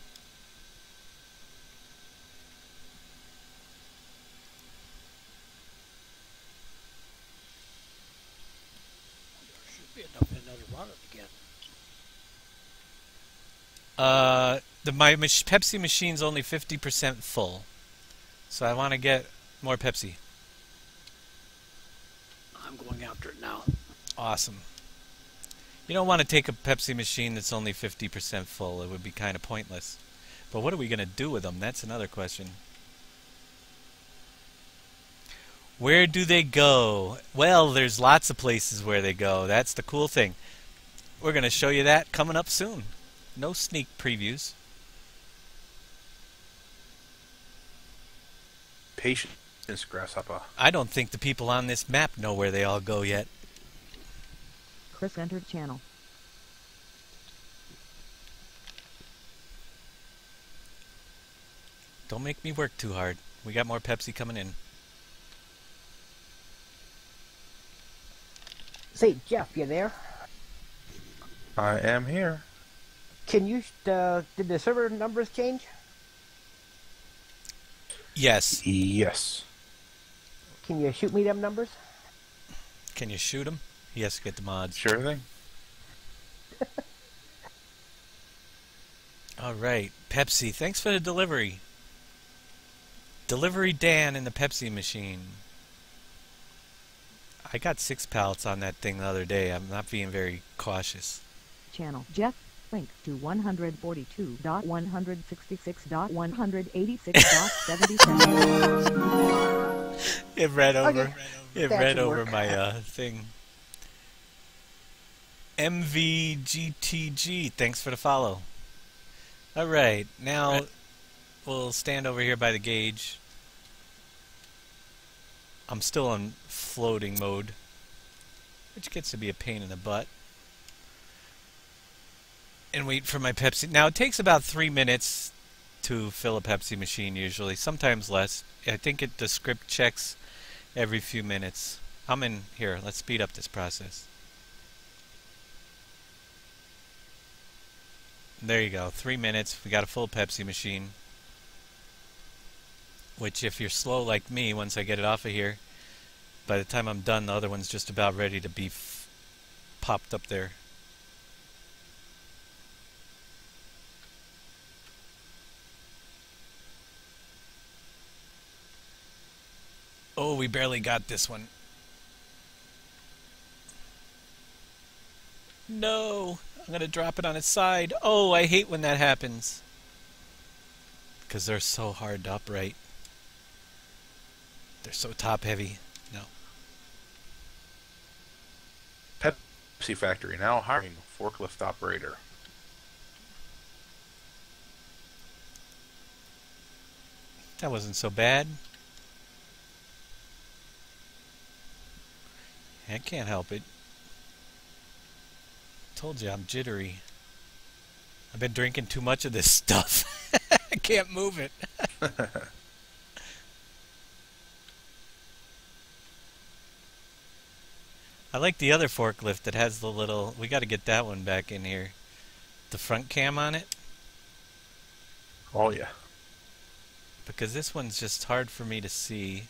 There should be enough in there to run it again. My Pepsi machine's only 50% full. So I want to get more Pepsi. I'm going after it now. Awesome. You don't want to take a Pepsi machine that's only 50% full. It would be kind of pointless. But what are we going to do with them? That's another question. Where do they go? Well, there's lots of places where they go. That's the cool thing. We're going to show you that coming up soon. No sneak previews. Patience, Grasshopper. I don't think the people on this map know where they all go yet. Chris entered channel. Don't make me work too hard. We got more Pepsi coming in. Say, Jeff, you there? I am here. Can you, did the server numbers change? Yes. Yes. Can you shoot me them numbers? Can you shoot him? He has to get the mods. Sure thing. Alright, Pepsi. Thanks for the delivery. Delivery Dan in the Pepsi machine. I got 6 pallets on that thing the other day. I'm not being very cautious. Channel. Jeff, link to 142.166.186.77. It read over. Okay. It That read should over work. my thing. MVGTG, thanks for the follow. Alright, now we'll stand over here by the gauge. I'm still on floating mode, which gets to be a pain in the butt. And wait for my Pepsi. Now it takes about 3 minutes to fill a Pepsi machine usually, sometimes less. I think the script checks every few minutes. I'm in here. Let's speed up this process. There you go. 3 minutes. We got a full Pepsi machine. Which, if you're slow like me, once I get it off of here, by the time I'm done, the other one's just about ready to be popped up there. Oh, we barely got this one. No! I'm gonna drop it on its side. Oh, I hate when that happens. Because they're so hard to upright. They're so top heavy. No. Pepsi factory now hiring forklift operator. That wasn't so bad. I can't help it. Told you I'm jittery. I've been drinking too much of this stuff. I can't move it. I like the other forklift that has the little... We got to get that one back in here. The front cam on it. Oh yeah. Because this one's just hard for me to see.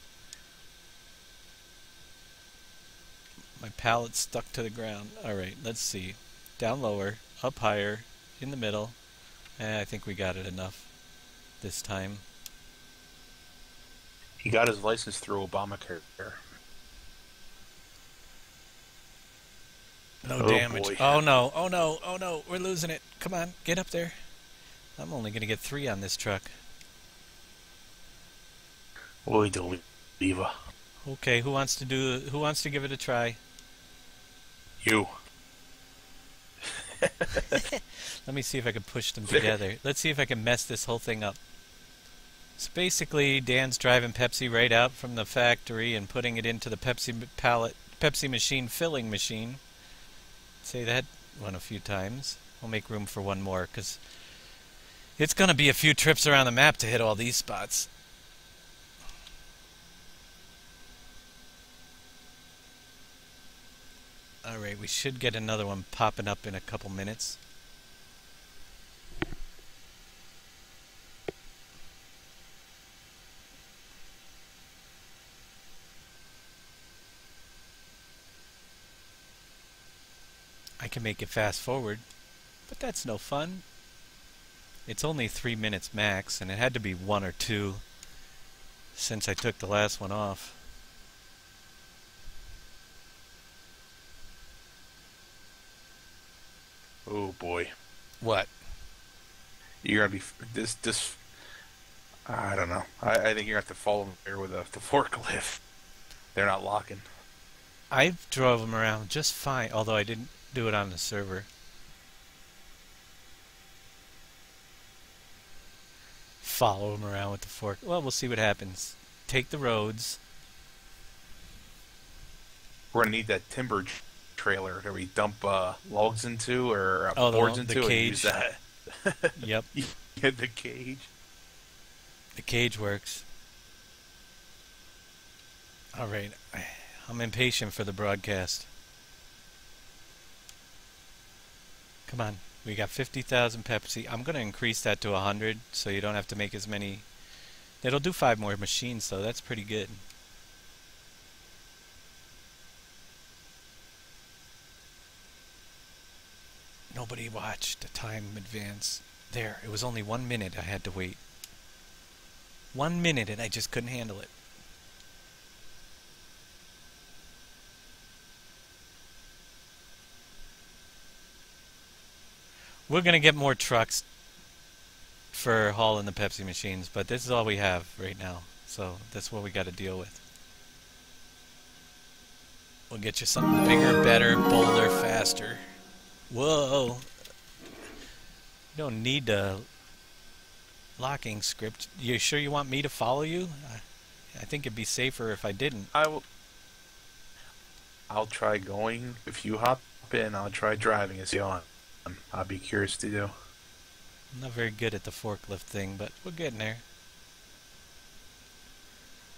My pallet's stuck to the ground. Alright, let's see. Down lower, up higher, in the middle. I think we got it enough this time. He got his license through Obamacare. No Oh, damage. boy. Oh no, oh no, oh no, we're losing it. Come on, get up there. I'm only gonna get 3 on this truck. Oy de Leva. Okay, who wants to give it a try? You. Let me see if I can push them together. Let's see if I can mess this whole thing up. So basically, Dan's driving Pepsi right out from the factory and putting it into the Pepsi machine filling machine. Say that one a few times. We'll make room for one more, because it's going to be a few trips around the map to hit all these spots. Alright, we should get another one popping up in a couple minutes. I can make it fast forward, but that's no fun. It's only 3 minutes max, and it had to be 1 or 2 since I took the last one off. Oh boy. What? You're gonna be this. I don't know. I think you're gonna have to follow them there with the forklift. They're not locking. I drove them around just fine, although I didn't do it on the server. Follow them around with the fork. Well, we'll see what happens. Take the roads. We're gonna need that timber trailer that we dump logs into or Oh, boards the into and cage. use that. Yep, Yeah, the cage. the cage works. Alright, I'm impatient for the broadcast. Come on, we got 50,000 Pepsi. I'm going to increase that to 100 so you don't have to make as many. It'll do 5 more machines, though. That's pretty good. Nobody watched the time advance. There, it was only 1 minute I had to wait. 1 minute and I just couldn't handle it. We're going to get more trucks for hauling the Pepsi machines, but this is all we have right now. So that's what we got to deal with. We'll get you something bigger, better, bolder, faster. Whoa. You don't need a locking script. You sure you want me to follow you? I think it'd be safer if I didn't. I'll try going. If you hop in, I'll try driving as you on. I'll be curious to do. I'm not very good at the forklift thing, but we're getting there.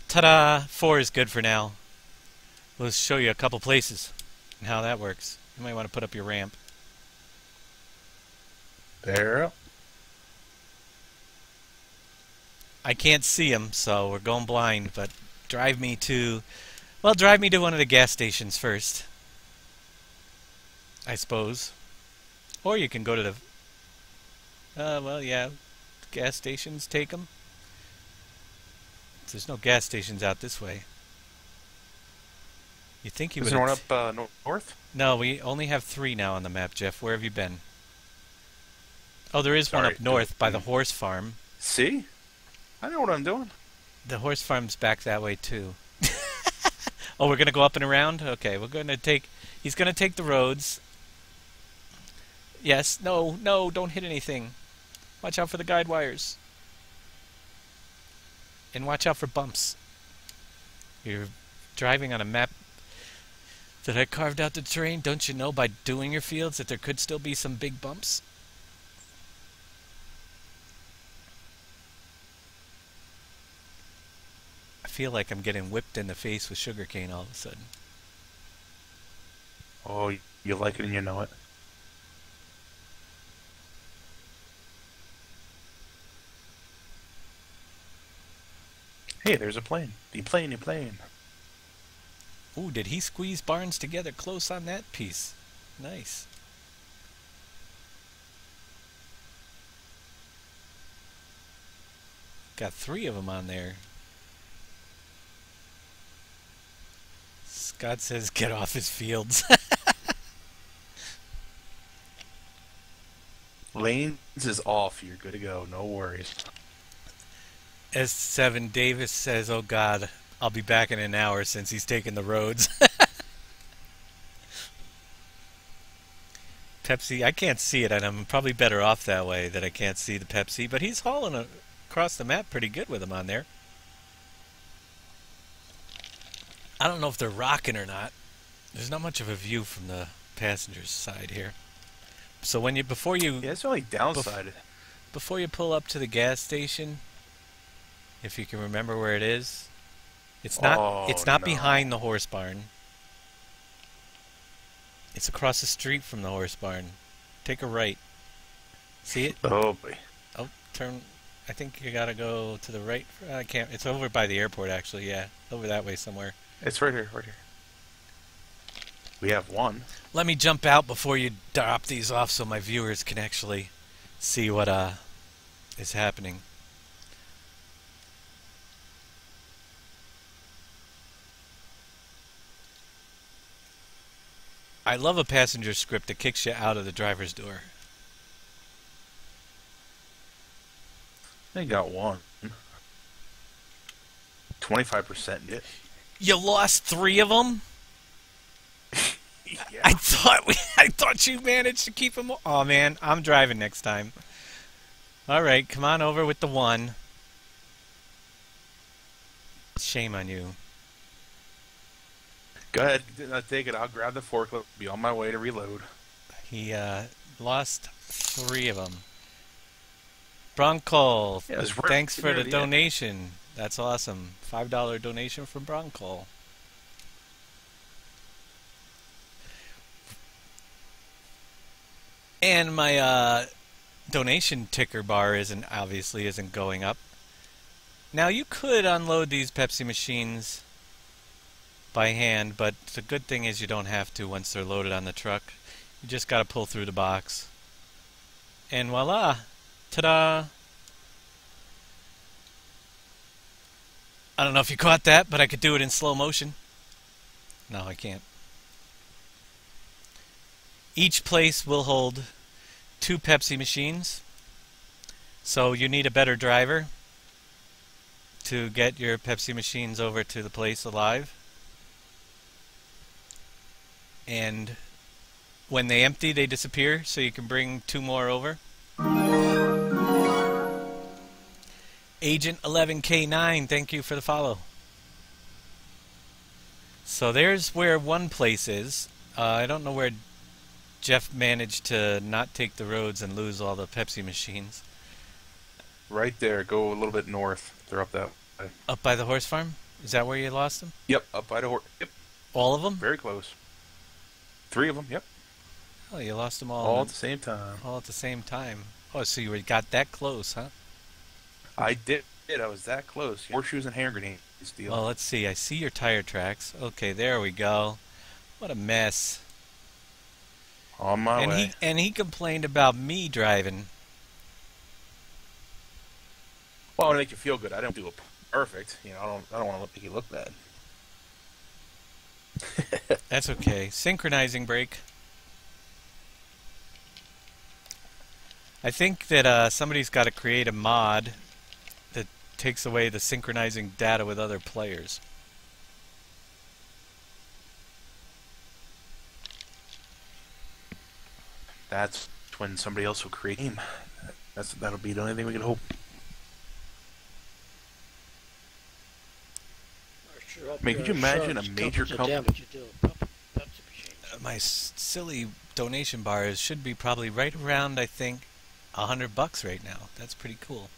Ta-da! 4 is good for now. We'll show you a couple places and how that works. You might want to put up your ramp. There. I can't see them, so we're going blind, but drive me to one of the gas stations first, I suppose. Or you can go to the... well, yeah, gas stations, take them. There's no gas stations out this way. You think you would... Is there one up north? No, we only have 3 now on the map, Jeff. Where have you been? Oh, there is one Sorry, up north by the horse farm. See? I know what I'm doing. The horse farm's back that way, too. Oh, we're going to go up and around? Okay, we're going to take... He's going to take the roads. Yes, no, don't hit anything. Watch out for the guide wires. And watch out for bumps. You're driving on a map that I carved out the terrain. Don't you know by doing your fields that there could still be some big bumps? I feel like I'm getting whipped in the face with sugarcane all of a sudden. Oh, you like it and you know it. Hey, there's a plane. The plane. Ooh, did he squeeze barns together close on that piece? Nice. Got 3 of them on there. Scott says get off his fields. Lanes is off. You're good to go. No worries. S7 Davis says, "Oh God, I'll be back in an hour," since he's taking the roads. Pepsi, I can't see it, and I'm probably better off that way that I can't see the Pepsi. But he's hauling across the map pretty good with him on there. I don't know if they're rocking or not. There's not much of a view from the passenger's side here. So when you Yeah, it's only downside. before you pull up to the gas station, if you can remember where it is, it's not behind the horse barn. It's across the street from the horse barn. Take a right. See it? Oh boy. Oh, turn. I think you gotta go to the right. I can't. It's over by the airport, actually. Yeah, over that way somewhere. It's right here. Right here. We have one. Let me jump out before you drop these off, so my viewers can actually see what is happening. I love a passenger script that kicks you out of the driver's door. They got one. 25% hit. You lost 3 of them? Yeah. I thought you managed to keep them. Oh man, I'm driving next time. All right, come on over with the 1. Shame on you. Go ahead, take it. I'll grab the forklift. Be on my way to reload. He lost 3 of them. Bronco, Yeah, it's right thanks for near the the end. donation. That's awesome. $5 donation from Bronco. And my donation ticker bar obviously isn't going up. Now you could unload these Pepsi machines by hand, but the good thing is you don't have to once they're loaded on the truck. You just got to pull through the box. And voila! Ta-da! I don't know if you caught that, but I could do it in slow motion. No, I can't. Each place will hold 2 Pepsi machines. So you need a better driver to get your Pepsi machines over to the place alive. And when they empty, they disappear, so you can bring 2 more over. Agent 11K9, thank you for the follow. So there's where one place is. I don't know where Jeff managed to not take the roads and lose all the Pepsi machines. Right there. Go a little bit north. They're up that way. Up by the horse farm? Is that where you lost them? Yep, up by the horse. Yep, All of them? very close. 3 of them. Yep, Oh, you lost them all. all at the same time. All at the same time. Oh, so you got that close, huh? I did. I was that close. Horseshoes and hand grenades. Deal. Well, let's see. I see your tire tracks. Okay, there we go. What a mess. On my way. He complained about me driving. Well, to make you feel good, I don't do it perfect. You know, I don't want to make you look bad. That's okay. Synchronizing brake. I think that somebody's got to create a mod that takes away the synchronizing data with other players. That's when somebody else will create a game. That'll be the only thing we can hope. I sure hope Man, could you your imagine a insurance major covers the company? damage you do with Pepsi machines. My silly donation bar should be probably right around, I think, $100 right now. That's pretty cool.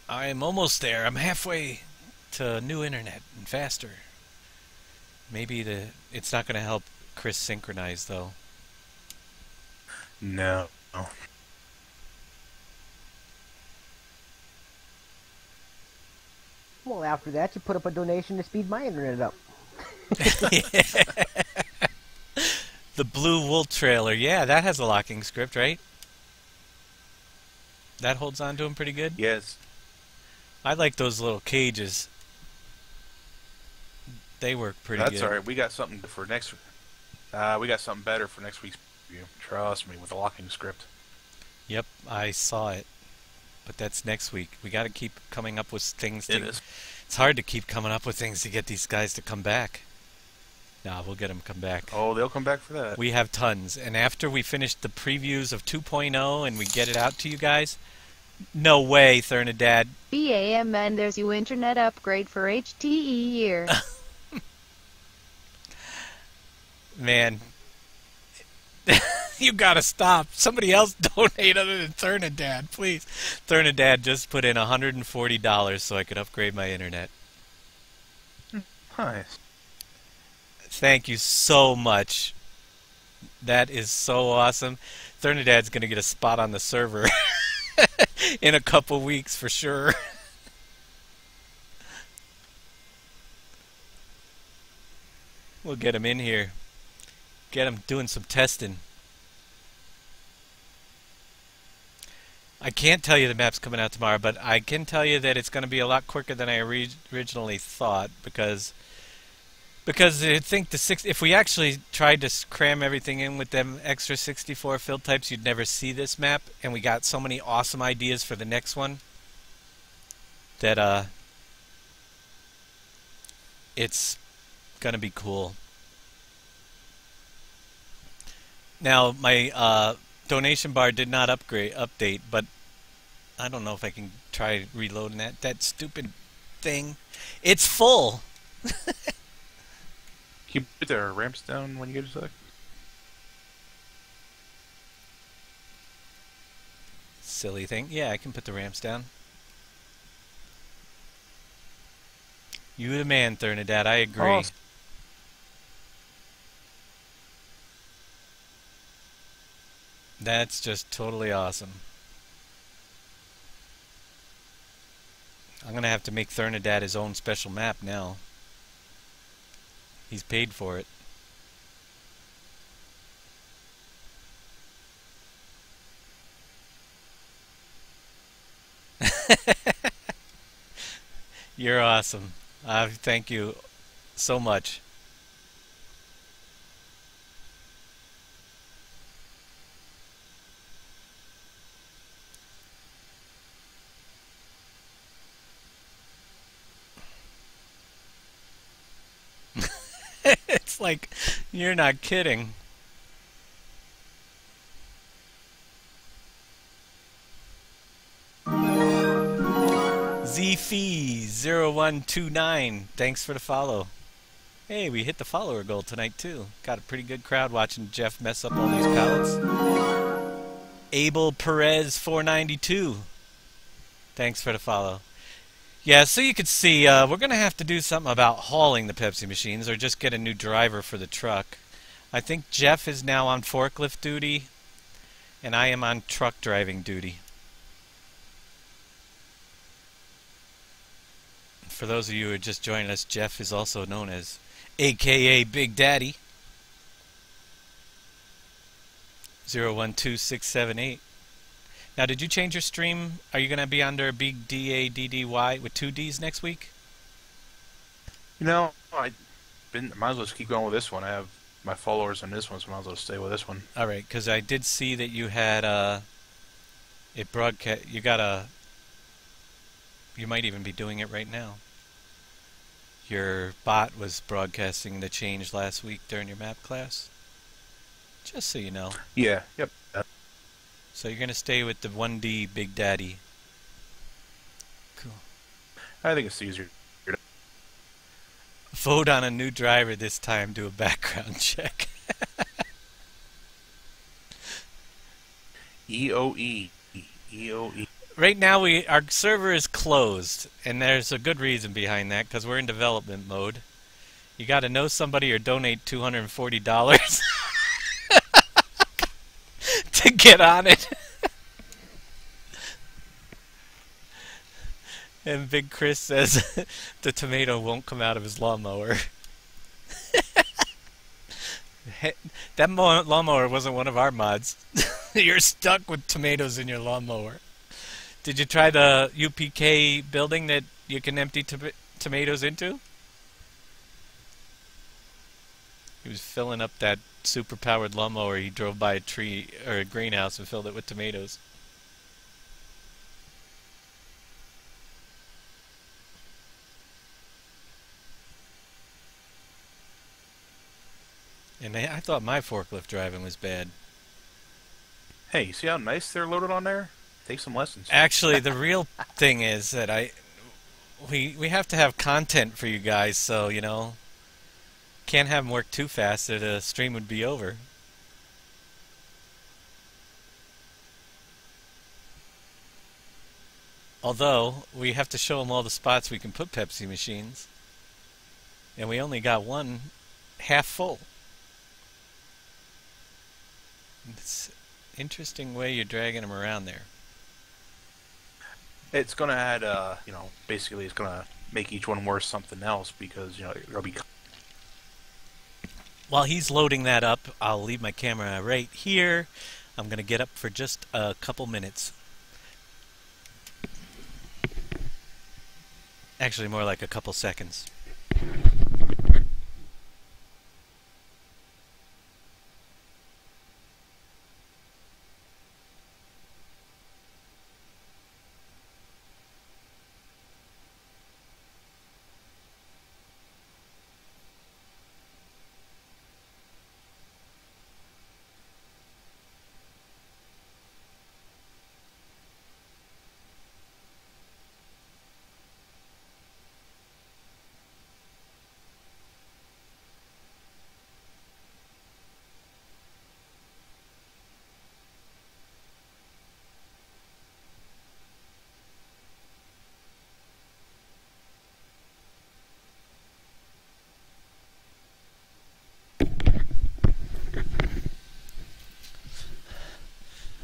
I'm almost there. I'm halfway to new internet and faster. Maybe it's not going to help Chris synchronize, though. No. Well, after that, you put up a donation to speed my internet up. The Blue Wool trailer. Yeah, that has a locking script, right? That holds on to him pretty good? Yes. I like those little cages. They work pretty good. That's all right. We got something for next. We got something better for next week's preview. Trust me, with the locking script. Yep, I saw it. But that's next week. We got to keep coming up with things. It is. It's hard to keep coming up with things to get these guys to come back. Nah, we'll get them come back. Oh, they'll come back for that. We have tons. And after we finish the previews of 2.0 and we get it out to you guys, no way, Thernadad. BAMN, there's you internet upgrade for HTE year. Man, you gotta stop. Somebody else donate other than Thernadad, please. Thernadad just put in $140 so I could upgrade my internet. Nice. Thank you so much. That is so awesome. Thernadad's gonna get a spot on the server in a couple weeks for sure. We'll get him in here. Get him doing some testing. I can't tell you the map's coming out tomorrow, but I can tell you that it's going to be a lot quicker than I originally thought because I think if we actually tried to cram everything in with them extra 64 field types, you'd never see this map, and we got so many awesome ideas for the next one that it's going to be cool. Now, my donation bar did not update, but I don't know if I can try reloading that stupid thing. It's full. Can you put their ramps down when you get a sec? Silly thing. Yeah, I can put the ramps down. You the man, Thernadad. I agree. Oh. That's just totally awesome. I'm going to have to make Thernadad his own special map now. He's paid for it. You're awesome. Thank you so much. It's like, you're not kidding. ZFee0129, thanks for the follow. Hey, we hit the follower goal tonight too. Got a pretty good crowd watching Jeff mess up all these pallets. Abel Perez 492, thanks for the follow. Yeah, so you could see, we're going to have to do something about hauling the Pepsi machines or just get a new driver for the truck. I think Jeff is now on forklift duty, and I am on truck driving duty. For those of you who are just joining us, Jeff is also known as AKA Big Daddy. 012678. Now, did you change your stream? Are you going to be under Big D-A-D-D-Y with 2 Ds next week? You know, might as well just keep going with this one. I have my followers on this one, so I might as well stay with this one. All right, because I did see that you had it broadcast. You might even be doing it right now. Your bot was broadcasting the change last week during your map class. Just so you know. Yeah, yep. So you're going to stay with the 1D Big Daddy. Cool. I think it's easier. Vote on a new driver this time. Do a background check. EOE. EOE. Right now, our server is closed, and there's a good reason behind that, because we're in development mode. You got to know somebody or donate $240 to get on it. And Big Chris says the tomato won't come out of his lawnmower. That lawnmower wasn't one of our mods. You're stuck with tomatoes in your lawnmower. Did you try the UPK building that you can empty tomatoes into? He was filling up that super-powered lawnmower, he drove by a tree or a greenhouse and filled it with tomatoes. And I thought my forklift driving was bad. Hey, you see how nice they're loaded on there? Take some lessons. Actually, the real thing is that we have to have content for you guys, so, you know, can't have them work too fast or the stream would be over. Although, we have to show them all the spots we can put Pepsi machines. And we only got one half full. It's an interesting way you're dragging them around there. It's going to add, you know, basically it's going to make each one worth something else because, you know, there'll be... While he's loading that up, I'll leave my camera right here. I'm going to get up for just a couple minutes. Actually, more like a couple seconds.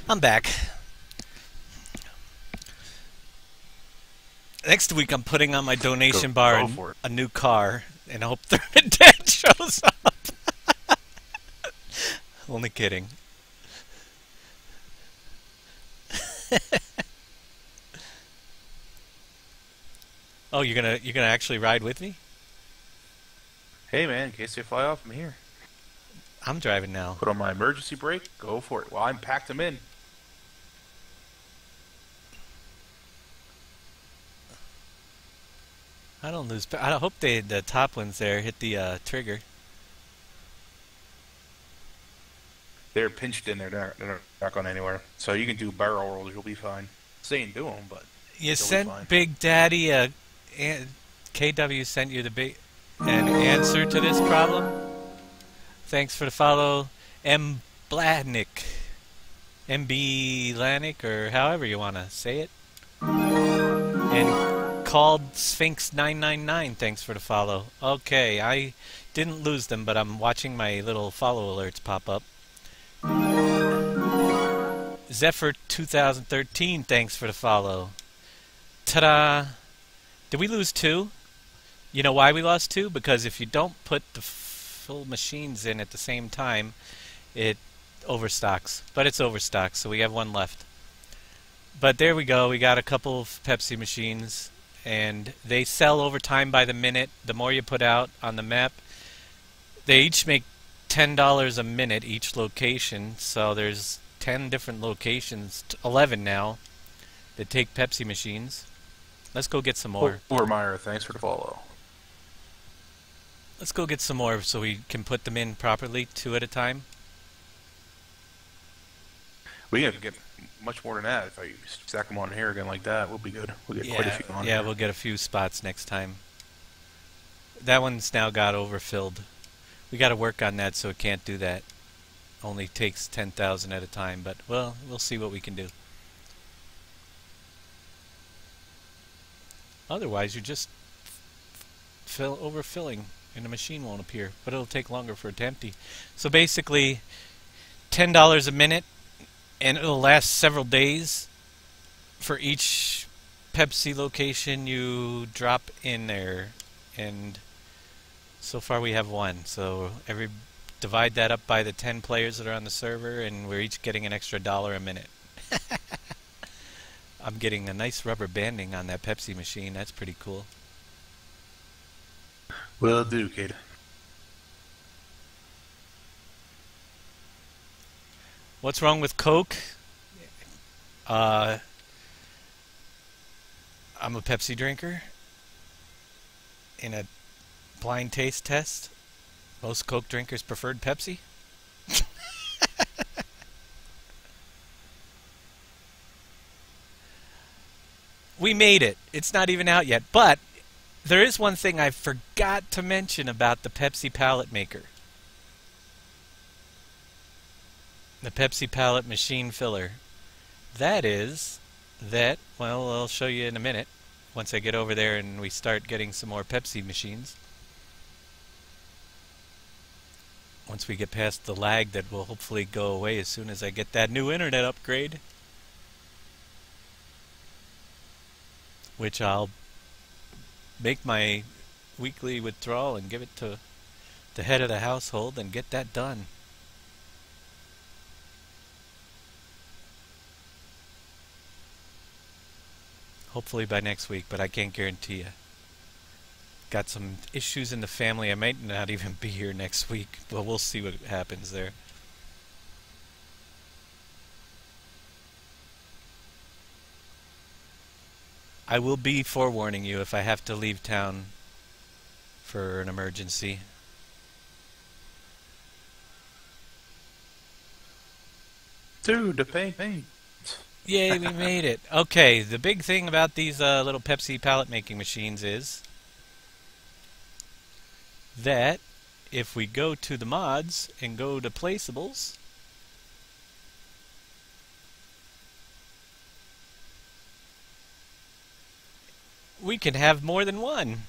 I'm back. Next week I'm putting on my donation bar and a new car, and I hope Dad shows up. Only kidding. Oh, you're gonna actually ride with me? Hey man, in case they fly off, I'm here. I'm driving now. Put on my emergency brake, go for it. Well, I'm packed them in. I don't lose. I hope the top ones there hit the trigger. They're pinched in there. They're not going anywhere. So you can do barrel rolls. You'll be fine. Saying do them, but you sent Big Daddy KW sent you an answer to this problem. Thanks for the follow, M. Bladnick, MB Lanik, or however you want to say it. And called Sphinx 999. Thanks for the follow. Okay, I didn't lose them, but I'm watching my little follow alerts pop up. Zephyr 2013. Thanks for the follow. Ta-da! Did we lose 2? You know why we lost 2? Because if you don't put the full machines in at the same time, it overstocks. But it's overstocked, so we have 1 left. But there we go. We got a couple of Pepsi machines, and they sell over time by the minute. The more you put out on the map, they each make $10 a minute each location. So there's 10 different locations, 11 now, that take Pepsi machines. Let's go get some more. Meyer, thanks for the follow. Let's go get some more so we can put them in properly, 2 at a time. We have to get much more than that. If I stack them on here again like that, we'll be good. We'll get quite a few on here. Yeah, we'll get a few spots next time. That one's now got overfilled. We got to work on that so it can't do that. Only takes 10,000 at a time, but well, we'll see what we can do. Otherwise, you're just overfilling, and the machine won't appear, but it'll take longer for it to empty. So basically, $10 a minute, and it'll last several days for each Pepsi location you drop in there. And so far we have 1. So divide that up by the 10 players that are on the server, and we're each getting an extra $1 a minute. I'm getting a nice rubber banding on that Pepsi machine. That's pretty cool. Will do, Kate. What's wrong with Coke? Uh, I'm a Pepsi drinker. In a blind taste test, most Coke drinkers preferred Pepsi. We made it. It's not even out yet. But there is one thing I forgot to mention about the Pepsi pallet maker. The Pepsi pallet machine filler. That is that, well, I'll show you in a minute once I get over there and we start getting some more Pepsi machines. Once we get past the lag that will hopefully go away as soon as I get that new internet upgrade. Which I'll make my weekly withdrawal and give it to the head of the household and get that done. Hopefully by next week, but I can't guarantee you. Got some issues in the family. I might not even be here next week. Well, we'll see what happens there. I will be forewarning you if I have to leave town for an emergency. Dude, the paint. Yay, we made it. Okay, the big thing about these little Pepsi pallet making machines is that if we go to the mods and go to placeables, we can have more than one.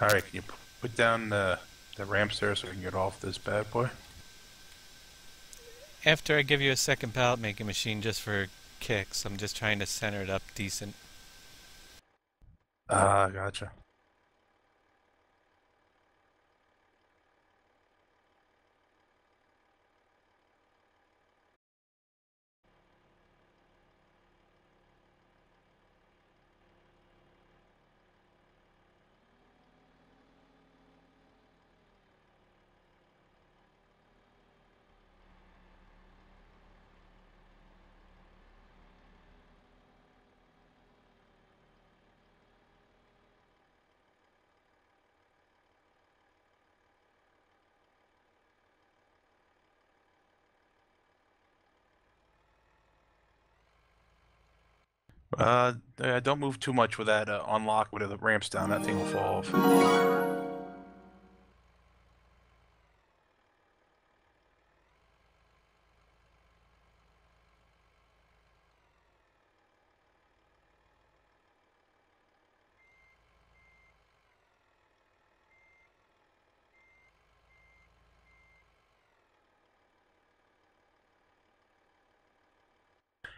Alright, can you put down the ramps there so we can get off this bad boy? After I give you a second pallet making machine just for kicks, I'm just trying to center it up decent. Gotcha. Don't move too much with that unlock with the ramps down. That thing will fall off.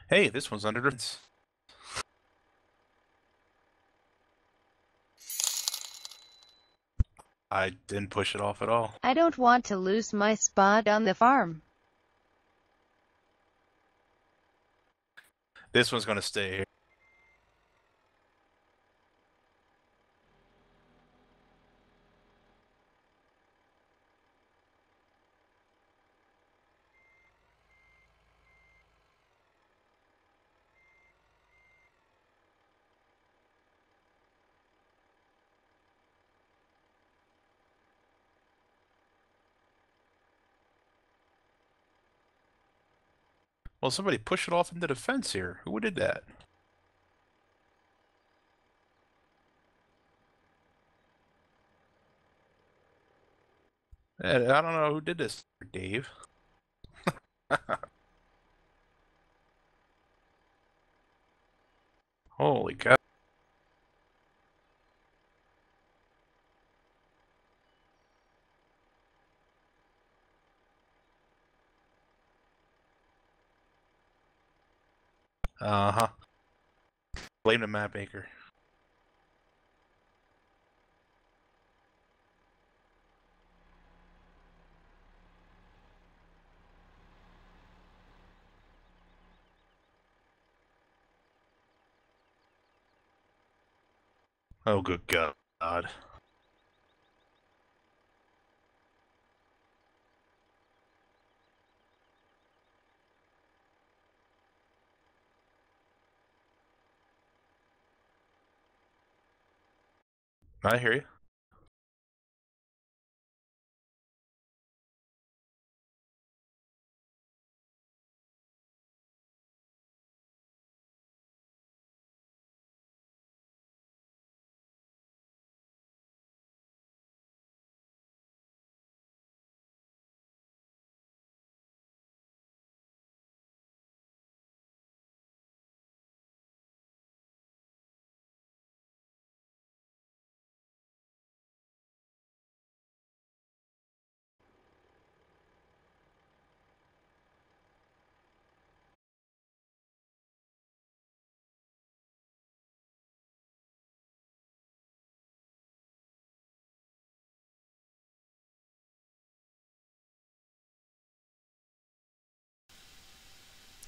Hey, this one's under the... I didn't push it off at all. I don't want to lose my spot on the farm. This one's gonna stay here. Well, somebody push it off into the fence here. Who did that? I don't know who did this. Dave. Holy cow. Uh-huh. Blame the map maker. Oh, good God. God. I hear you.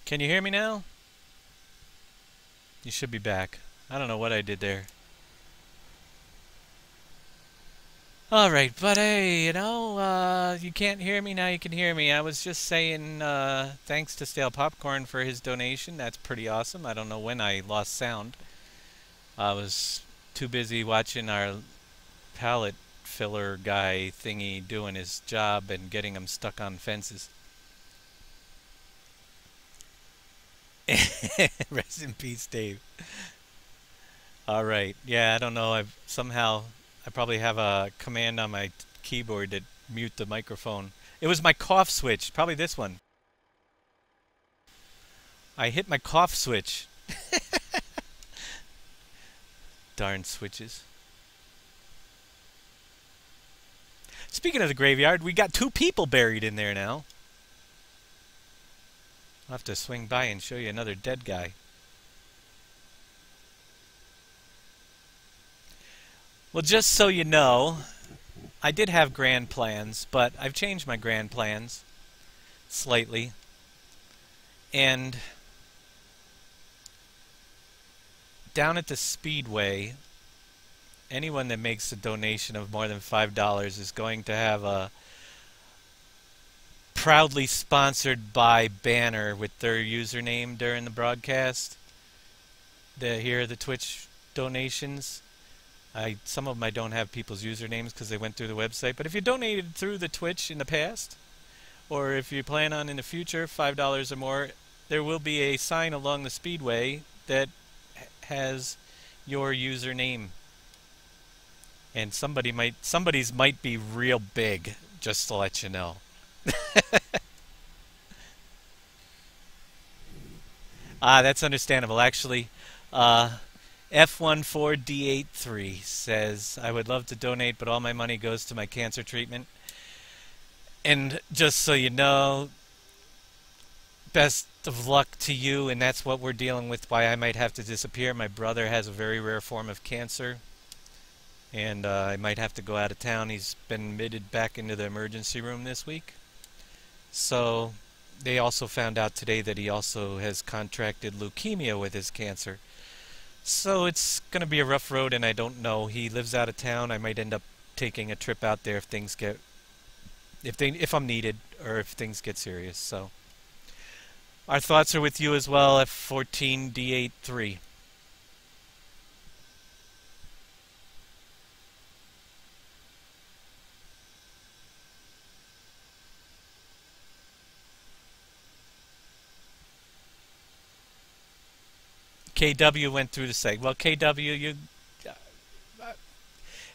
Can you hear me now? You should be back. I don't know what I did there. Alright, but hey, you can't hear me, now you can hear me. I was just saying thanks to Stale Popcorn for his donation. That's pretty awesome. I don't know when I lost sound. I was too busy watching our pallet filler guy thingy doing his job and getting him stuck on fences. Rest in peace, Dave. Alright, yeah, I don't know. I probably have a command on my keyboard to mute the microphone. It was my cough switch, probably this one. I hit my cough switch. Darn switches. Speaking of the graveyard, we got 2 people buried in there now. I'll have to swing by and show you another dead guy. Well, just so you know, I did have grand plans, but I've changed my grand plans slightly. And down at the Speedway, anyone that makes a donation of more than $5 is going to have a proudly sponsored by banner with their username during the broadcast. Here are the Twitch donations. Some of them I don't have people's usernames because they went through the website. But if you donated through the Twitch in the past, or if you plan on in the future, $5 or more, there will be a sign along the Speedway that has your username. And somebody's might be real big, just to let you know. That's understandable. Actually, F14D83 says, I would love to donate, but all my money goes to my cancer treatment. And just so you know, best of luck to you, and that's what we're dealing with, why I might have to disappear. My brother has a very rare form of cancer, and I might have to go out of town. He's been admitted back into the emergency room this week. So they also found out today that he also has contracted leukemia with his cancer. So it's going to be a rough road, and I don't know. He lives out of town. I might end up taking a trip out there if things get, if I'm needed, or if things get serious. So our thoughts are with you as well, F14D83. KW went through the site. Well, KW,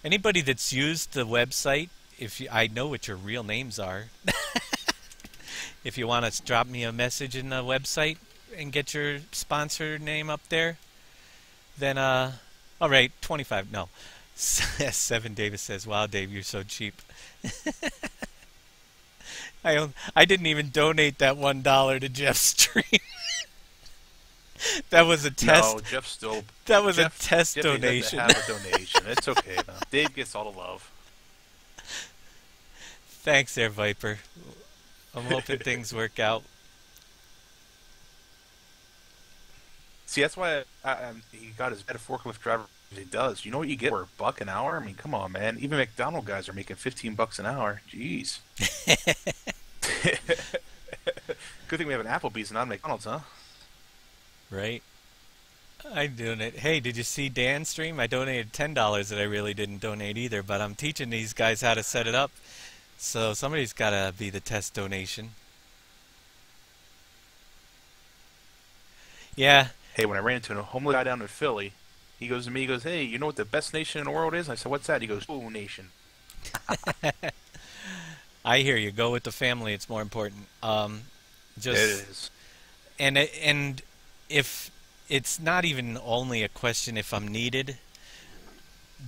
anybody that's used the website, I know what your real names are. If you want to drop me a message in the website and get your sponsor name up there, then all right, 25. No, 7 Davis says, "Wow, Dave, you're so cheap." I didn't even donate that $1 to Jeff's stream. That was a test. No, Jeff still. That was Jeff, a test Jeff donation. Have a donation. It's okay though. Dave gets all the love. Thanks, there, Viper. I'm hoping things work out. See, that's why he got his better forklift driver It does. You know what you get for $1 an hour? I mean, come on, man. Even McDonald guys are making $15 an hour. Jeez. Good thing we have an Applebee's and not a McDonald's, huh? Right. I'm doing it. Hey, did you see Dan's stream? I donated $10 that I really didn't donate either, but I'm teaching these guys how to set it up. So somebody's got to be the test donation. Yeah. Hey, when I ran into a homeless guy down in Philly, he goes to me, he goes, hey, you know what the best nation in the world is? I said, what's that? He goes, Ooh, nation. I hear you. Go with the family. It's more important. Just, it is. And if it's not even only a question if I'm needed,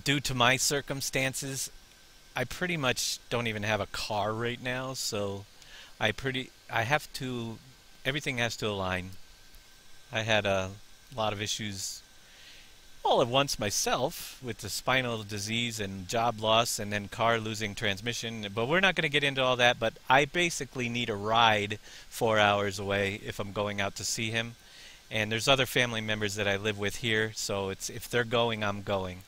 due to my circumstances, I pretty much don't even have a car right now, so I have to, everything has to align. I had a lot of issues all at once myself with the spinal disease and job loss and then car losing transmission, but we're not going to get into all that. But I basically need a ride 4 hours away if I'm going out to see him, and there's other family members that I live with here, so it's if they're going, I'm going,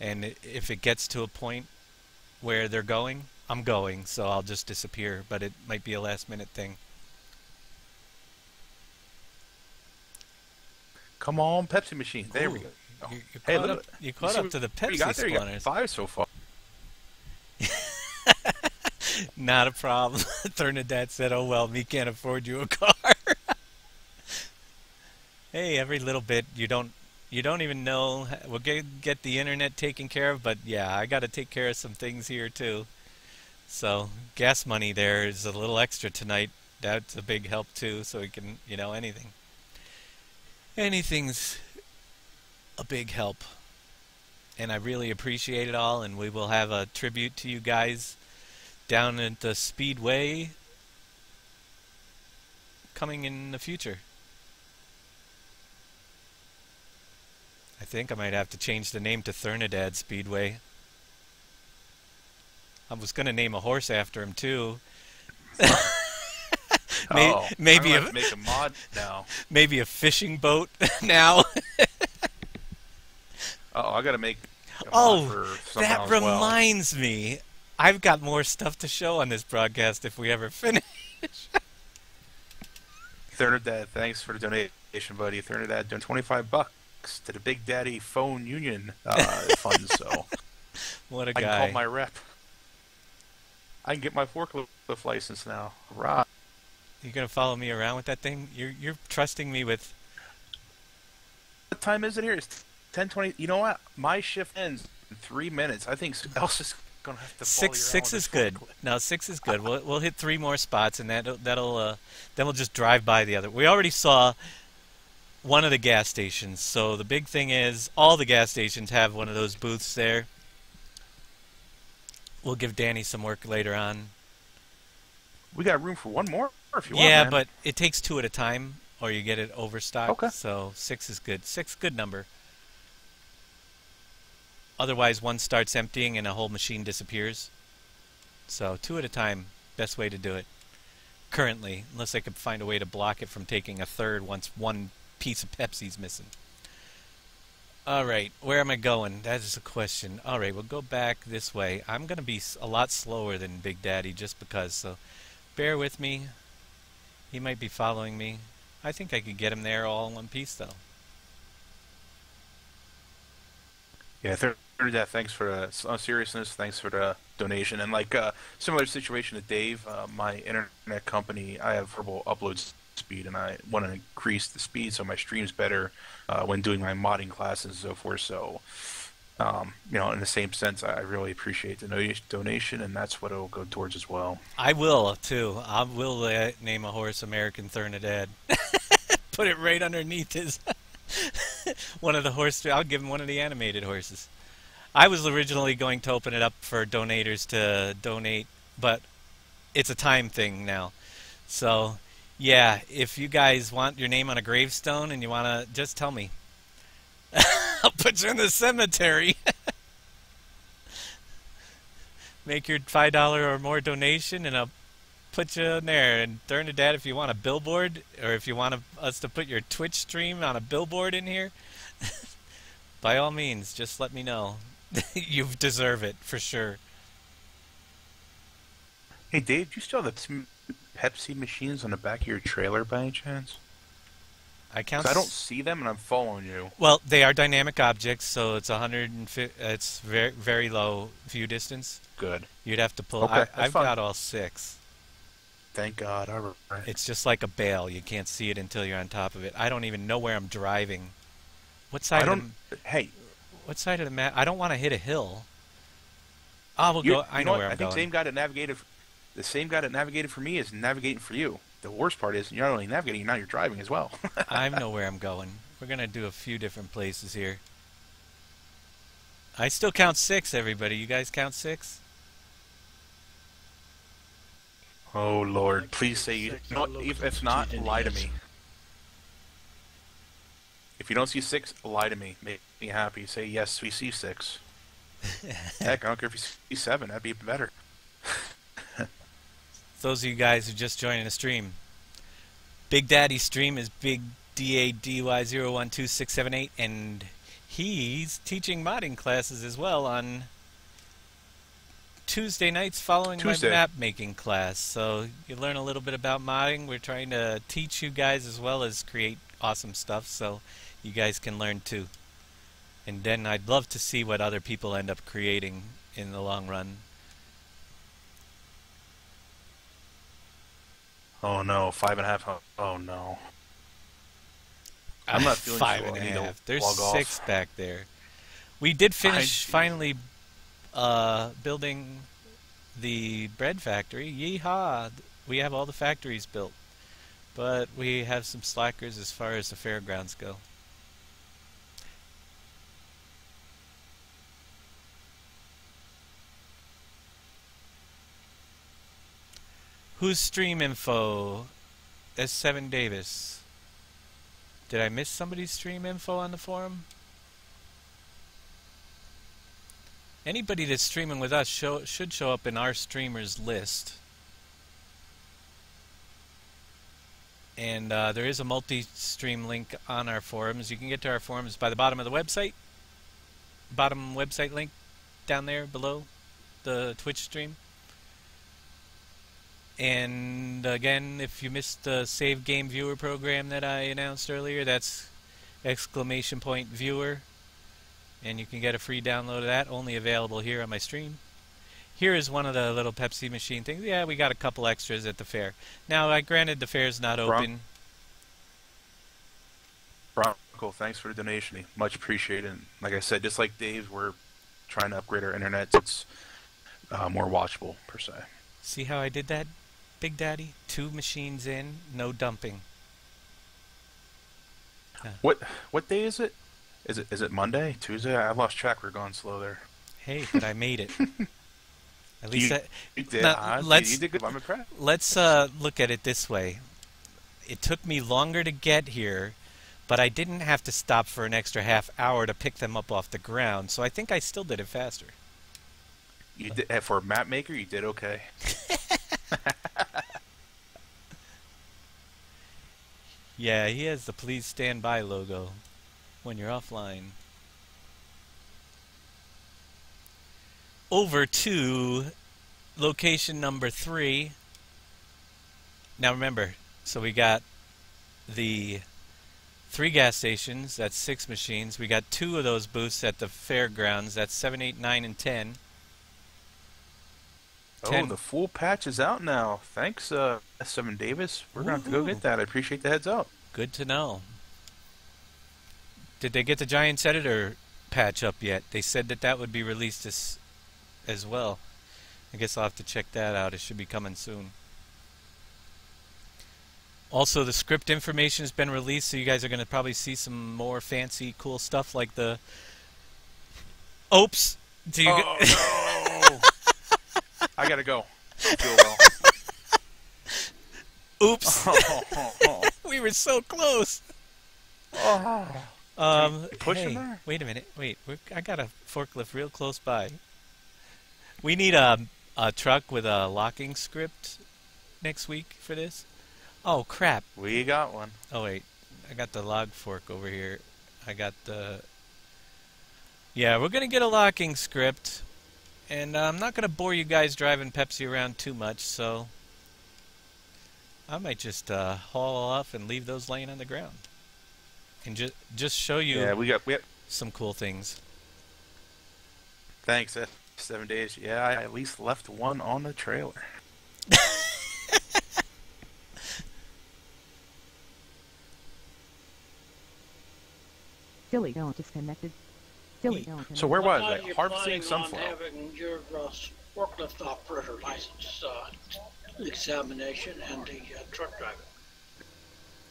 and if it gets to a point where they're going, I'm going, so I'll just disappear, but it might be a last minute thing. Come on, Pepsi machine. There we go. You caught up to the Pepsi spawners. You got 5 so far. Not a problem. Thernadad said, oh well, me can't afford you a car. Hey, every little bit, you don't even know. We'll get the internet taken care of, but yeah, I got to take care of some things here too. So gas money there is a little extra tonight. That's a big help too, so we can, anything's a big help. And I really appreciate it all, and we will have a tribute to you guys down at the Speedway coming in the future. I think I might have to change the name to Thernadad Speedway. I was going to name a horse after him too. Maybe I'm make a mod now. Maybe a fishing boat now. I got to make a mod for someone that as reminds me. I've got more stuff to show on this broadcast if we ever finish. Thernadad, thanks for the donation, buddy. Thernadad doing $25 to the Big Daddy Phone Union fund. So what a I guy! can call my rep. I can get my forklift license now. Right. You're gonna follow me around with that thing? You're trusting me with. What time is it here? It's 10:20. You know what? My shift ends in 3 minutes. I think else is gonna have to. Six is good. No, 6 is good. We'll hit 3 more spots, and that'll then we'll just drive by the other. We already saw one of the gas stations. So the big thing is all the gas stations have one of those booths there. We'll give Danny some work later on. We got room for one more if you want. Yeah, man. but it takes 2 at a time, or you get it overstocked. Okay. So 6 is good. 6, good number. Otherwise, one starts emptying and a whole machine disappears. So 2 at a time, best way to do it. Currently, unless I could find a way to block it from taking a third once one piece of Pepsi's missing. Alright, where am I going? That is a question. Alright, we'll go back this way. I'm going to be a lot slower than Big Daddy just because, so bear with me. He might be following me. I think I could get him there all in one piece, though. Yeah, Thernadad, thanks for the seriousness. Thanks for the donation. And like similar situation to Dave, my internet company, I have horrible upload speed, and I want to increase the speed so my stream's better when doing my modding classes and so forth. So, in the same sense, I really appreciate the donation, and that's what it'll go towards as well. I will, too. I will name a horse American Thernadad. Put it right underneath his... one of the horse... I'll give him one of the animated horses. I was originally going to open it up for donators to donate, but it's a time thing now. So... yeah, if you guys want your name on a gravestone and you want to, just tell me. I'll put you in the cemetery. Make your $5 or more donation and I'll put you in there. And Thernadad, if you want a billboard or if you want us to put your Twitch stream on a billboard in here, By all means, just let me know. You deserve it, for sure. Hey, Dave, do you still have the Pepsi machines on the back of your trailer by any chance? I count. 'Cause I don't see them, and I'm following you. Well, they are dynamic objects, so it's 150. It's very very low view distance. Good. You'd have to pull. Okay, that's I've fine. got all 6. Thank God. All right. It's just like a bale. You can't see it until you're on top of it. I don't even know where I'm driving. What side? I don't. Hey, What side of the map? I don't want to hit a hill. I will go. I know where I'm I think going. the same guy that navigated for me is navigating for you. The worst part is you're not only navigating, now you're driving as well. I know where I'm going. We're gonna do a few different places here. I still count 6. Everybody, you guys count 6? Oh Lord, please say you. Six, No, it looks if like not, two lie to idiots. me. If you don't see 6, lie to me. Make me happy. Say yes, we see 6. Heck, I don't care if you see 7. That'd be even better. Those of you guys who just joining the stream, Big Daddy's stream is Big DADY012678, and he's teaching modding classes as well on Tuesday nights following Tuesday. my map making class. So you learn a little bit about modding. We're trying to teach you guys as well as create awesome stuff, so you guys can learn too. And then I'd love to see what other people end up creating in the long run. Oh no, 5.5. Oh no. I'm not feeling so. 5 and I a need to half. There's log off. 6 back there. We did finish I- finally building the bread factory. Yeehaw! We have all the factories built, but we have some slackers as far as the fairgrounds go. Who's stream info? S7 Davis. Did I miss somebody's stream info on the forum? Anybody that's streaming with us should show up in our streamers list. And there is a multi-stream link on our forums. You can get to our forums by the bottom of the website. Bottom website link down there below the Twitch stream. And again, if you missed the Save Game Viewer program that I announced earlier, that's !viewer. And you can get a free download of that, only available here on my stream. Here is one of the little Pepsi machine things. Yeah, we got a couple extras at the fair. Now, granted, the fair's not open. Bronco, thanks for the donation. Much appreciated. And like I said, just like Dave, we're trying to upgrade our internet so it's more watchable, per se. See how I did that, Big Daddy? 2 machines in, no dumping. What day is it? Is it Monday? Tuesday? I lost track. We're going slow there. Hey, but I made it. At least You did. Now, You did good. I'm impressed. let's look at it this way. It took me longer to get here, but I didn't have to stop for an extra half hour to pick them up off the ground, so I think I still did it faster. You did, for a map maker, you did okay. Yeah, he has the please stand by logo when you're offline. Over to location number 3. Now remember, so we got the 3 gas stations, that's 6 machines. We got 2 of those booths at the fairgrounds, that's 7, 8, 9, and 10. Oh, the full patch is out now. Thanks, S7 Davis. We're going to have to go get that. I appreciate the heads up. Good to know. Did they get the Giants Editor patch up yet? They said that that would be released as well. I guess I'll have to check that out. It should be coming soon. Also, the script information has been released, so you guys are going to probably see some more fancy, cool stuff like the... Oops! Do you no! I gotta go. I feel well. Oops! Oh. We were so close! Pushing Hey, there? wait a minute. Wait, I got a forklift real close by. We need a truck with a locking script next week for this. Oh, crap. We got one. Oh, wait. I got the log fork over here. I got the... Yeah, we're going to get a locking script. And I'm not going to bore you guys driving Pepsi around too much, so I might just haul off and leave those laying on the ground. And just show you Yeah, we got some cool things. thanks. 7 days. Yeah, I at least left one on the trailer. Silly don't disconnected. Silly don't So where was What I? time you Harvesting planning on sunflower. having your forklift operator license examination and the truck driver?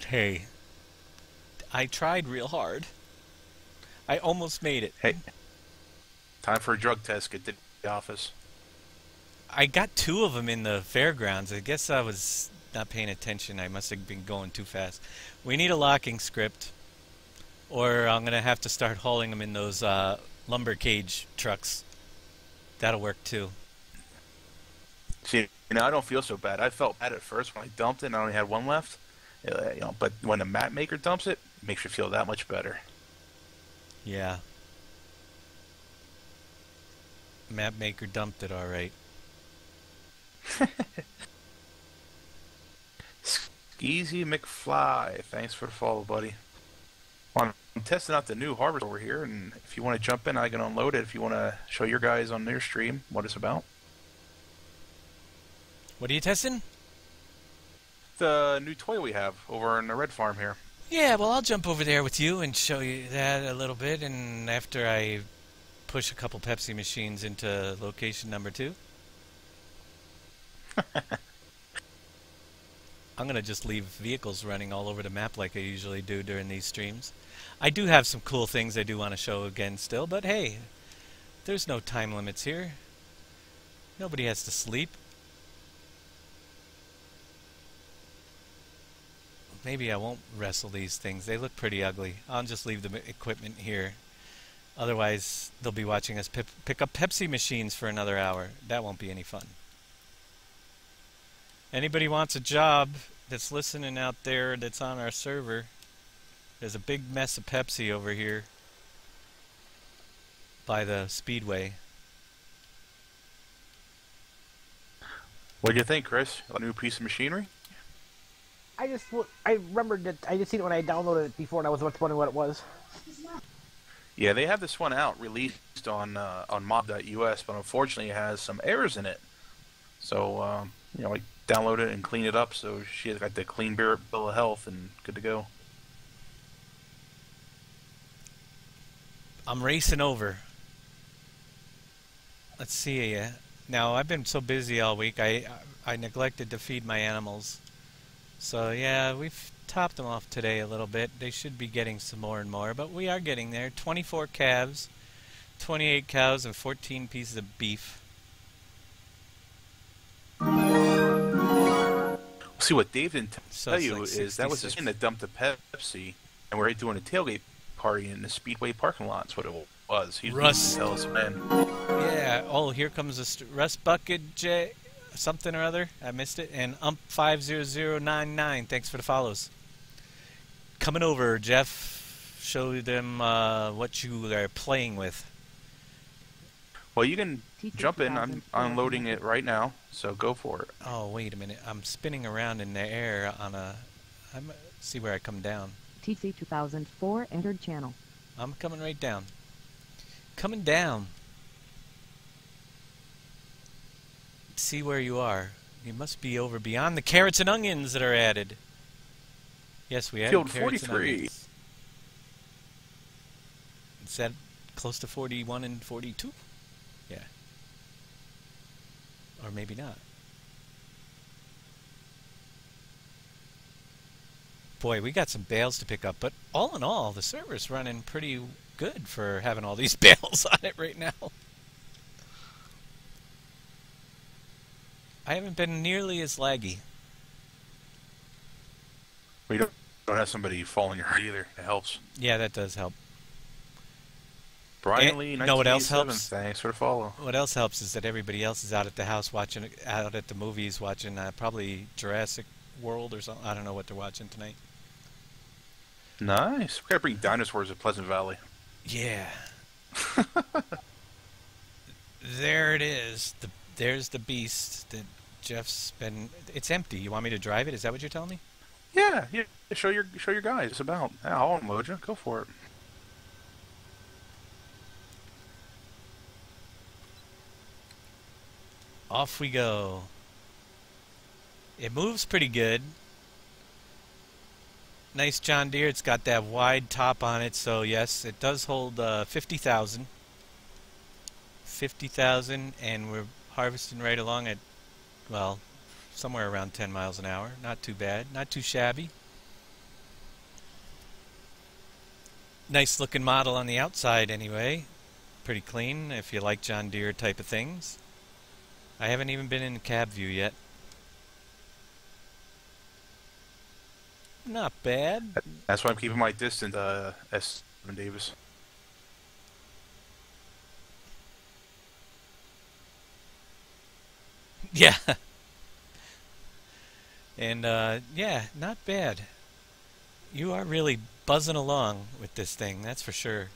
Hey, I tried real hard. I almost made it. Hey, time for a drug test. Get to the office. I got 2 of them in the fairgrounds. I guess I was not paying attention. I must have been going too fast. We need a locking script, or I'm going to have to start hauling them in those lumber cage trucks. That'll work too. See, I don't feel so bad. I felt bad at first when I dumped it and I only had one left. But when a map maker dumps it, it makes you feel that much better. Yeah. Map maker dumped it all right. Skeezy McFly, thanks for the follow, buddy. Well, I'm testing out the new harvest over here, and if you want to jump in, I can unload it. If you want to show your guys on their stream what it's about. What are you testing? The new toy we have over in the red farm here. Yeah, well, I'll jump over there with you and show you that a little bit, and after I push a couple Pepsi machines into location number 2. I'm going to just leave vehicles running all over the map like I usually do during these streams. I do have some cool things I do want to show again still, but hey, there's no time limits here. Nobody has to sleep. Maybe I won't wrestle these things. They look pretty ugly. I'll just leave the equipment here. Otherwise, they'll be watching us pick up Pepsi machines for another hour. That won't be any fun. Anybody wants a job that's listening out there that's on our server, there's a big mess of Pepsi over here by the Speedway. What do you think, Chris? A new piece of machinery? I remembered that I just seen it when I downloaded it before, and I was wondering what it was. Yeah, they have this one out, released on mob.us, but unfortunately it has some errors in it. So, I download it and clean it up, so she has got the clean bill of health and good to go. I'm racing over. Let's see. Now, I've been so busy all week, I neglected to feed my animals. So, yeah, we've topped them off today a little bit. They should be getting some more and more, but we are getting there. 24 calves, 28 cows, and 14 pieces of beef. See, what Dave didn't So tell it's you like is that was the 66. thing that dumped the Pepsi, and we're doing a tailgate party in the Speedway parking lot. That's what it was. He Russ. didn't tell us when. Yeah. Oh, here comes a Rust Bucket J something or other. I missed it. And Ump50099. Thanks for the follows. Coming over, Jeff. Show them what you are playing with. Well, you can jump in. I'm unloading it right now, so go for it. Oh, wait a minute. I'm spinning around in the air on a... see where I come down. TC 2004 entered channel. I'm coming right down. Coming down. See where you are. You must be over beyond the carrots and onions that are added. Yes, we added Field carrots and 43. onions. Is that close to 41 and 42? Yeah. Or maybe not. Boy, we got some bales to pick up, but all in all, the server's running pretty good for having all these bales on it right now. I haven't been nearly as laggy. We don't have somebody falling your heart either. It helps. Yeah, that does help. Brian And Lee, know what else 1987, helps? thanks for the follow. What else helps is that everybody else is out at the house watching, out at the movies watching probably Jurassic World or something. I don't know what they're watching tonight. Nice. We gotta bring dinosaurs to Pleasant Valley. Yeah. There it is. There's the beast that Jeff's been. It's empty. You want me to drive it? Is that what you're telling me? Yeah, yeah. Show your guys about. Yeah, I'll unload you. Go for it. Off we go. It moves pretty good. Nice John Deere. It's got that wide top on it, so yes, it does hold 50,000. 50,000, and we're harvesting right along at, well, somewhere around 10 miles an hour. Not too bad. Not too shabby. Nice looking model on the outside anyway. Pretty clean if you like John Deere type of things. I haven't even been in cab view yet. Not bad. That's why I'm keeping my distance, S. Davis. Yeah. And, yeah, not bad. You are really buzzing along with this thing, that's for sure.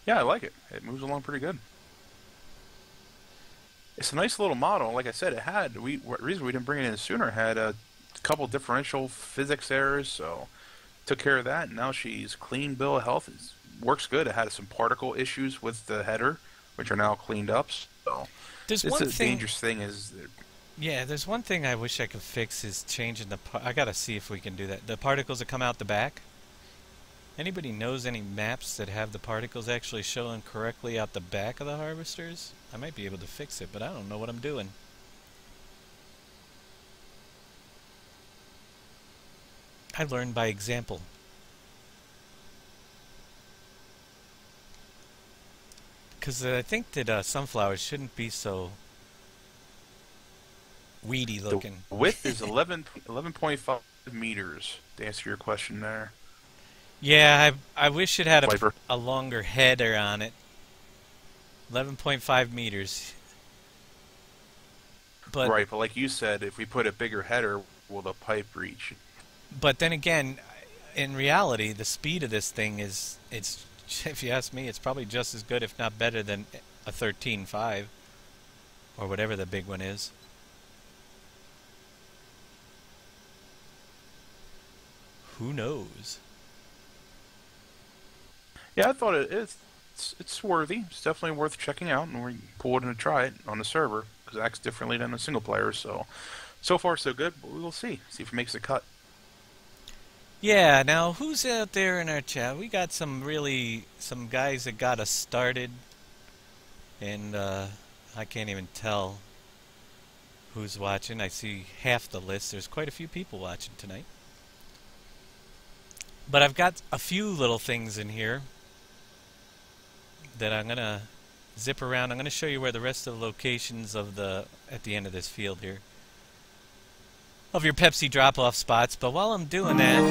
Yeah, I like it. It moves along pretty good. It's a nice little model. Like I said, it had the reason we didn't bring it in sooner had a couple differential physics errors, so took care of that. And now she's clean bill of health. Works good. It had some particle issues with the header, which are now cleaned up. So There's it's one a thing. dangerous thing is. Yeah, there's one thing I wish I could fix is changing the. I gotta see if we can do that. The particles that come out the back. Anybody knows any maps that have the particles actually showing correctly out the back of the harvesters? I might be able to fix it, but I don't know what I'm doing. I learned by example. Because I think that sunflowers shouldn't be so weedy looking. The width is 11.5 meters, to answer your question there. Yeah, I wish it had Viper. a longer header on it. 11.5 meters. But, Right, but like you said, if we put a bigger header, will the pipe reach? but then again, in reality, the speed of this thing it's if you ask me, it's probably just as good, if not better, than a 13.5 or whatever the big one is. Who knows? Yeah, I thought it's worthy. It's definitely worth checking out, and we pull it in to try it on the server because it acts differently than a single player. So far so good, but we will see if it makes a cut. Yeah, now who's out there in our chat? We got some guys that got us started, and I can't even tell who's watching. I see half the list. There's quite a few people watching tonight. But I've got a few little things in here that I'm going to zip around. I'm going to show you where the rest of the locations of at the end of this field here, of your Pepsi drop-off spots. But while I'm doing that,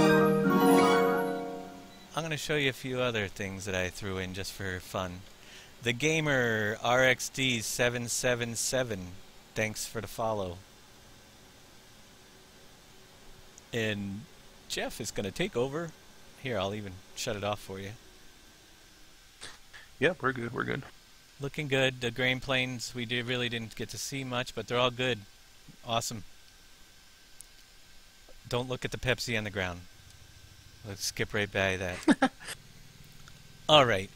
I'm going to show you a few other things that I threw in just for fun. The Gamer RXD777, thanks for the follow. And Jeff is going to take over. Here, I'll even shut it off for you. Yep, we're good. We're good. Looking good. The grain planes, we really didn't get to see much, but they're all good. Awesome. Don't look at the Pepsi on the ground. Let's skip right by that. All right.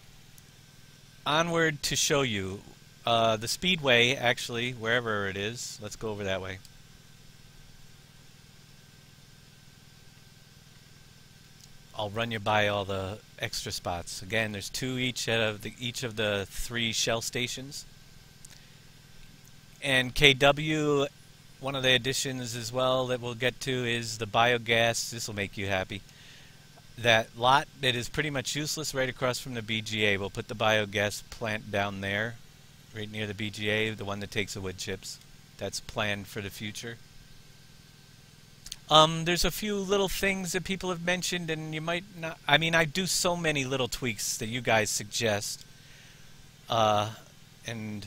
Onward to show you. The Speedway, actually, wherever it is. Let's go over that way. I'll run you by all the extra spots. Again, there's 2 each of the 3 shell stations. And KW, one of the additions as well that we'll get to is the biogas. This will make you happy. That lot that is pretty much useless right across from the BGA. We'll put the biogas plant down there, right near the BGA, the one that takes the wood chips. That's planned for the future. There's a few little things that people have mentioned, and you might not. I mean, I do so many little tweaks that you guys suggest, and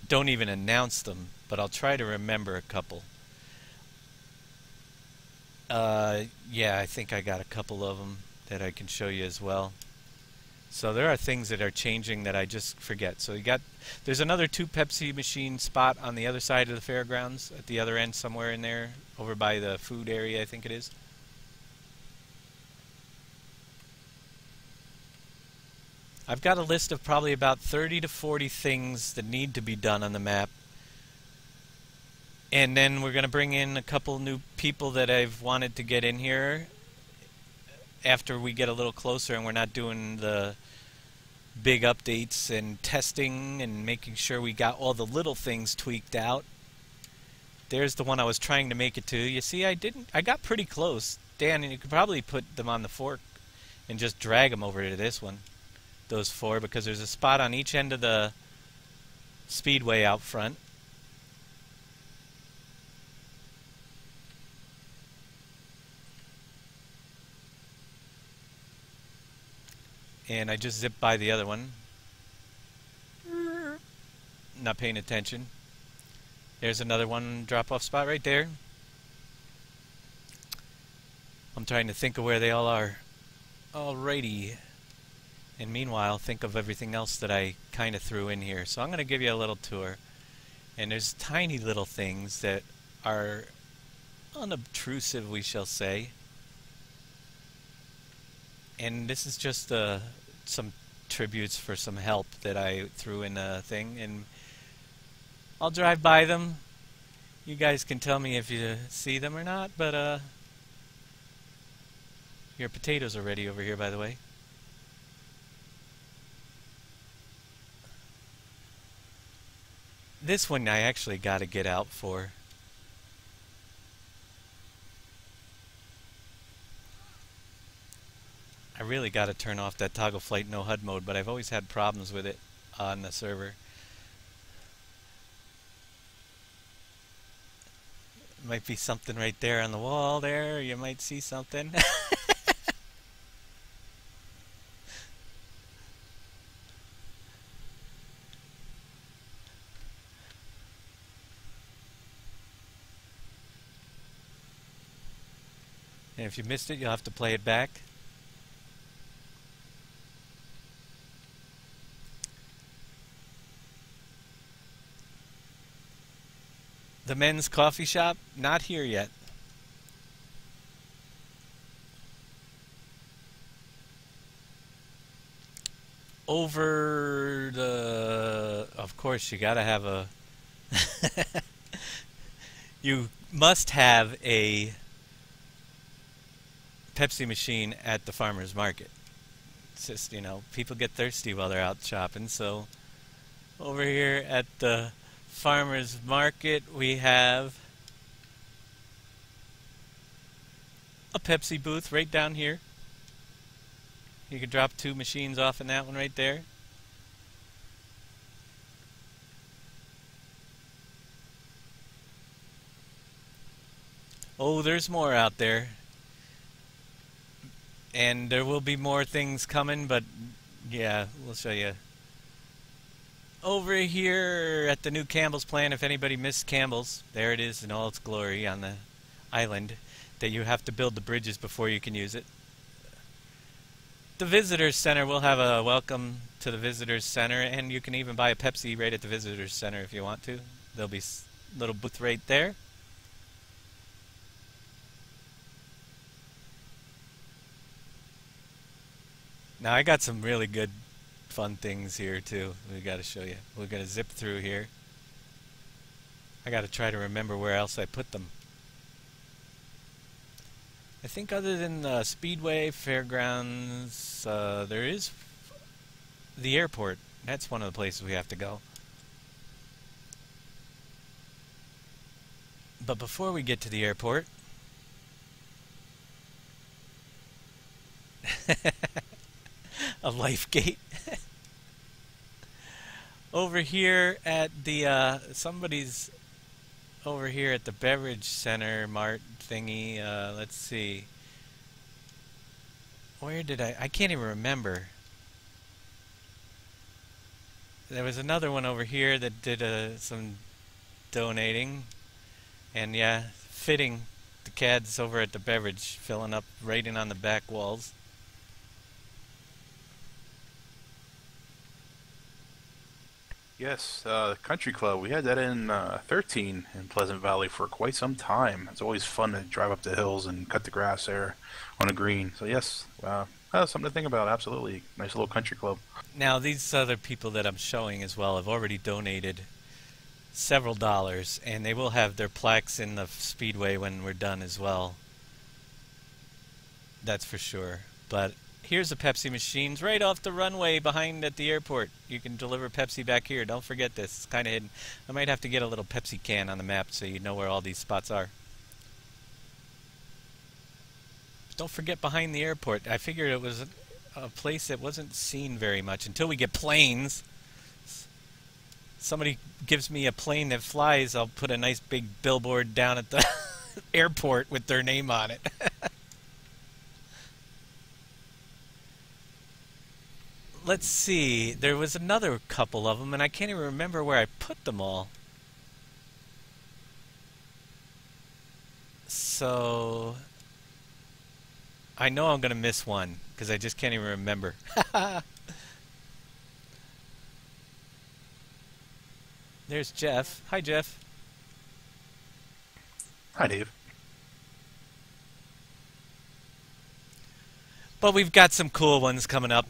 don't even announce them, but I'll try to remember a couple. Yeah, I think I got a couple of them. that I can show you as well. So there are things that are changing that I just forget. So there's another 2 Pepsi machine spot on the other side of the fairgrounds, at the other end somewhere in there, over by the food area, I think it is. I've got a list of probably about 30 to 40 things that need to be done on the map. And then we're going to bring in a couple new people that I've wanted to get in here after we get a little closer and we're not doing the big updates and testing and making sure we got all the little things tweaked out. There's the one I was trying to make it to. You see, I got pretty close. Dan, and you could probably put them on the fork and just drag them over to this one. Those 4, because there's a spot on each end of the Speedway out front. And I just zipped by the other one. Not paying attention. There's another one drop-off spot right there. I'm trying to think of where they all are. Alrighty. And meanwhile, think of everything else that I kind of threw in here. So I'm going to give you a little tour. And there's tiny little things that are unobtrusive, we shall say. And this is just some tributes for some help that I threw in a thing. And I'll drive by them. You guys can tell me if you see them or not. But your potatoes are ready over here, by the way. This one I actually got to get out for. I really got to turn off that toggle flight no HUD mode, but I've always had problems with it on the server. Might be something right there on the wall there. You might see something. And if you missed it, you'll have to play it back. The men's coffee shop, not here yet. Over the... Of course, you gotta have a... You must have a Pepsi machine at the farmer's market. It's just, you know, people get thirsty while they're out shopping, so over here at the farmer's market we have a Pepsi booth right down here. You can drop 2 machines off in that one right there. Oh, there's more out there. And there will be more things coming, but yeah, we'll show you. Over here at the new Campbell's plant, if anybody missed Campbell's, there it is in all its glory on the island, that you have to build the bridges before you can use it. The Visitors Center will have a welcome to the Visitors Center, and you can even buy a Pepsi right at the Visitors Center if you want to. There'll be a little booth right there. Now I got some really good fun things here too. We got to show you. We're going to zip through here. I got to try to remember where else I put them. I think other than Speedway, Fairgrounds, there is the airport. That's one of the places we have to go. But before we get to the airport, a life gate. Over here at the somebody's over here at the beverage center mart thingy. Let's see. Where did I can't even remember. There was another one over here that did some donating, and yeah, fitting the CADs over at the beverage, filling up right in on the back walls. Yes, Country Club. We had that in 13 in Pleasant Valley for quite some time. It's always fun to drive up the hills and cut the grass there on a green. So yes, something to think about. Absolutely, nice little country club. Now, these other people that I'm showing as well have already donated several dollars, and they will have their plaques in the Speedway when we're done as well. That's for sure. But here's the Pepsi machines right off the runway behind at the airport. You can deliver Pepsi back here. Don't forget this. It's kind of hidden. I might have to get a little Pepsi can on the map so you know where all these spots are. Don't forget behind the airport. I figured it was a place that wasn't seen very much until we get planes. Somebody gives me a plane that flies, I'll put a nice big billboard down at the airport with their name on it. Let's see, there was another couple of them, and I can't even remember where I put them all. So, I know I'm going to miss one, because I just can't even remember. There's Jeff. Hi, Jeff. Hi, Dave. But we've got some cool ones coming up.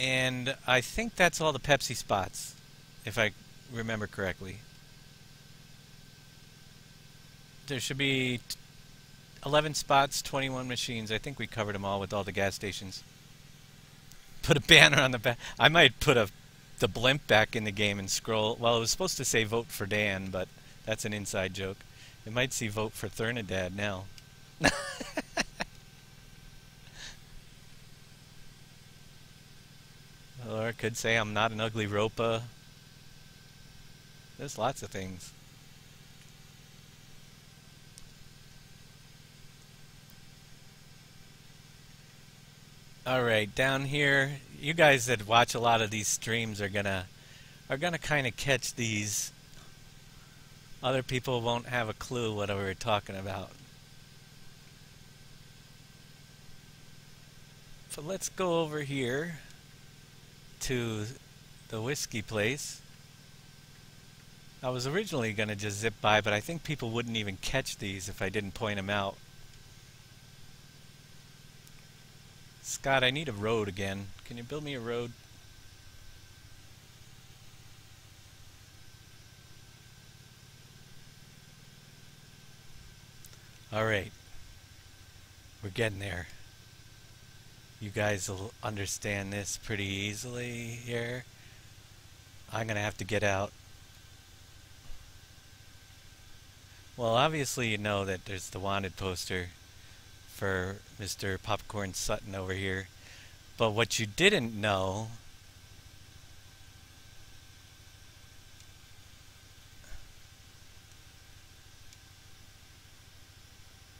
And I think that's all the Pepsi spots, if I remember correctly. There should be 11 spots, 21 machines. I think we covered them all with all the gas stations. Put a banner on the back. I might put the blimp back in the game and scroll. Well, it was supposed to say vote for Dan, but that's an inside joke. It might see vote for Thernadad now. Or it could say I'm not an ugly ropa. There's lots of things. Alright, down here, you guys that watch a lot of these streams are gonna kind of catch these. Other people won't have a clue what we're talking about. So let's go over here to the whiskey place. I was originally going to just zip by, but I think people wouldn't even catch these if I didn't point them out. Scott, I need a road again. Can you build me a road? Alright. We're getting there. You guys will understand this pretty easily here. I'm going to have to get out. Well, obviously you know that there's the wanted poster for Mr. Popcorn Sutton over here. But what you didn't know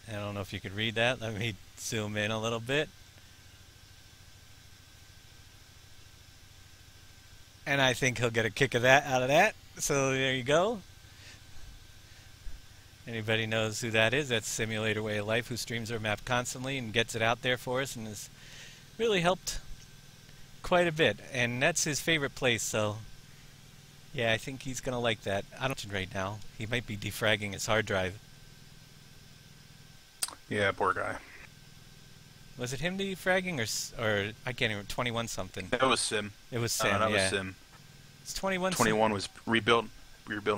I don't know if you could read that. Let me zoom in a little bit. And I think he'll get a kick of that out of that. So there you go. Anybody knows who that is? That's Simulator Way of Life, who streams our map constantly and gets it out there for us and has really helped quite a bit. And that's his favorite place, so yeah, I think he's going to like that. I don't know right now. He might be defragging his hard drive. Yeah, poor guy. Was it him defragging or I can't even, 21 something? That was Sim. It was Sim, that yeah. was Sim. It's 21 21 was rebuilding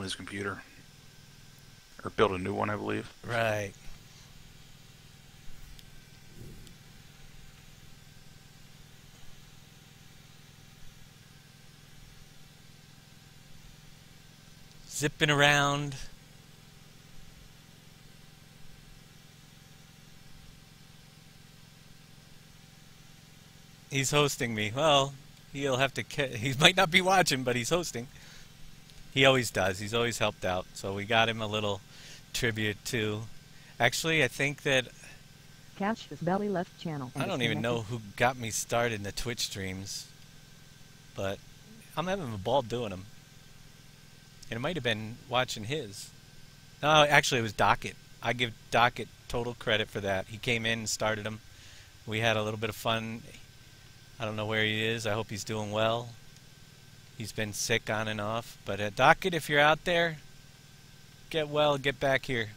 his computer. Or build a new one, I believe. Right. Zipping around. He's hosting me. Well, he'll have to. He might not be watching, but he's hosting. He always does. He's always helped out. So we got him a little tribute too. Actually, I think that Catch this belly left channel. I don't even know who got me started in the Twitch streams, but I'm having a ball doing them. And it might have been watching his. No, actually it was Docket. I give Docket total credit for that. He came in and started them. We had a little bit of fun. I don't know where he is. I hope he's doing well. He's been sick on and off. But Docket, if you're out there, get well, get back here.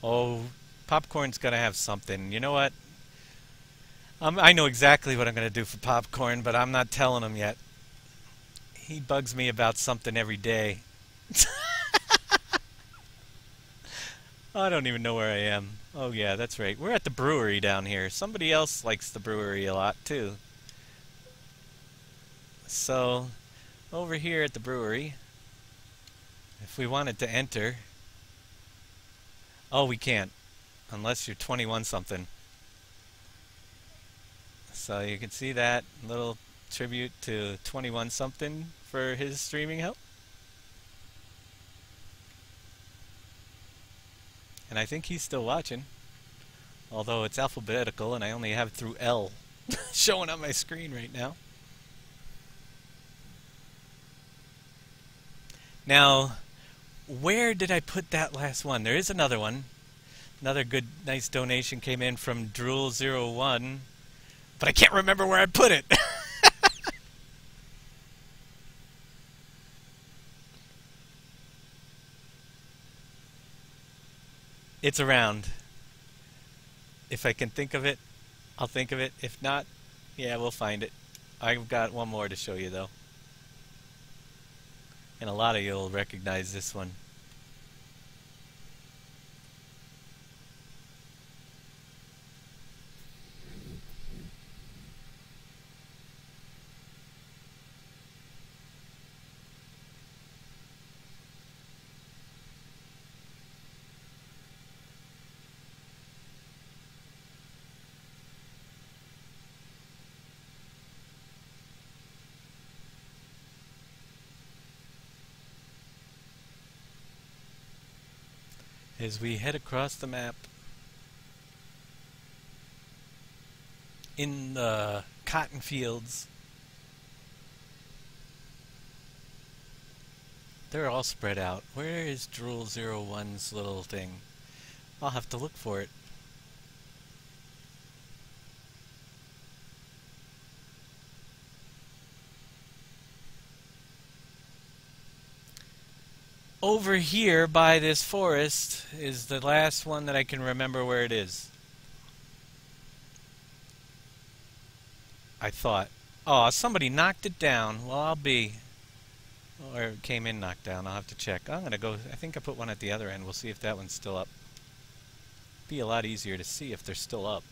Oh, Popcorn's gonna have something. You know what? I know exactly what I'm gonna do for Popcorn, but I'm not telling him yet. He bugs me about something every day. I don't even know where I am. Oh yeah, that's right. We're at the brewery down here. Somebody else likes the brewery a lot too. So, over here at the brewery, if we wanted to enter... Oh, we can't. Unless you're 21 something. So you can see that little tribute to 21 something for his streaming help. And I think he's still watching. Although it's alphabetical and I only have through L showing on my screen right now. Now, where did I put that last one? There is another one. Another good, nice donation came in from Drool01. But I can't remember where I put it. It's around. If I can think of it, I'll think of it. If not, yeah, we'll find it. I've got one more to show you, though. And a lot of you will recognize this one. As we head across the map in the cotton fields. They're all spread out. Where is Drool01's little thing? I'll have to look for it. Over here by this forest is the last one that I can remember where it is. I thought. Oh, somebody knocked it down. Well, I'll be... Or it came in knocked down. I'll have to check. I'm going to go... I think I put one at the other end. We'll see if that one's still up. Be a lot easier to see if they're still up.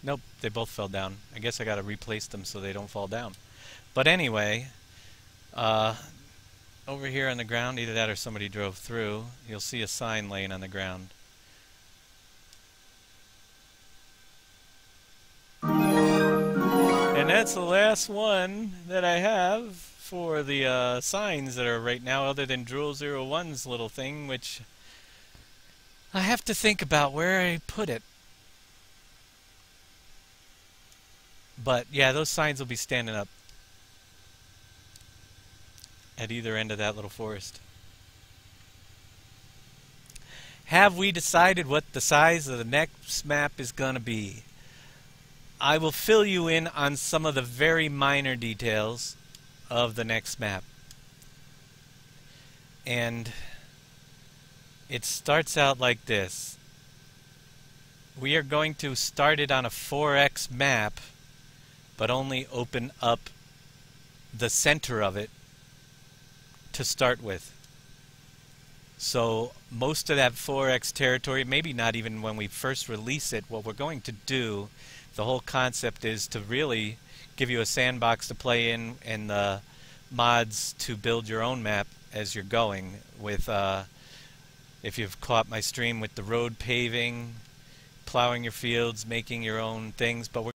Nope, they both fell down. I guess I gotta replace them so they don't fall down. But anyway, over here on the ground, either that or somebody drove through, you'll see a sign laying on the ground. And that's the last one that I have for the signs that are right now, other than Drool01's little thing, which I have to think about where I put it. But yeah, those signs will be standing up at either end of that little forest. Have we decided what the size of the next map is going to be? I will fill you in on some of the very minor details of the next map. And it starts out like this. We are going to start it on a 4x map, but only open up the center of it to start with. So most of that 4x territory, maybe not even when we first release it, what we're going to do, the whole concept is to really give you a sandbox to play in and the mods to build your own map as you're going with, if you've caught my stream with the road paving, plowing your fields, making your own things, but we're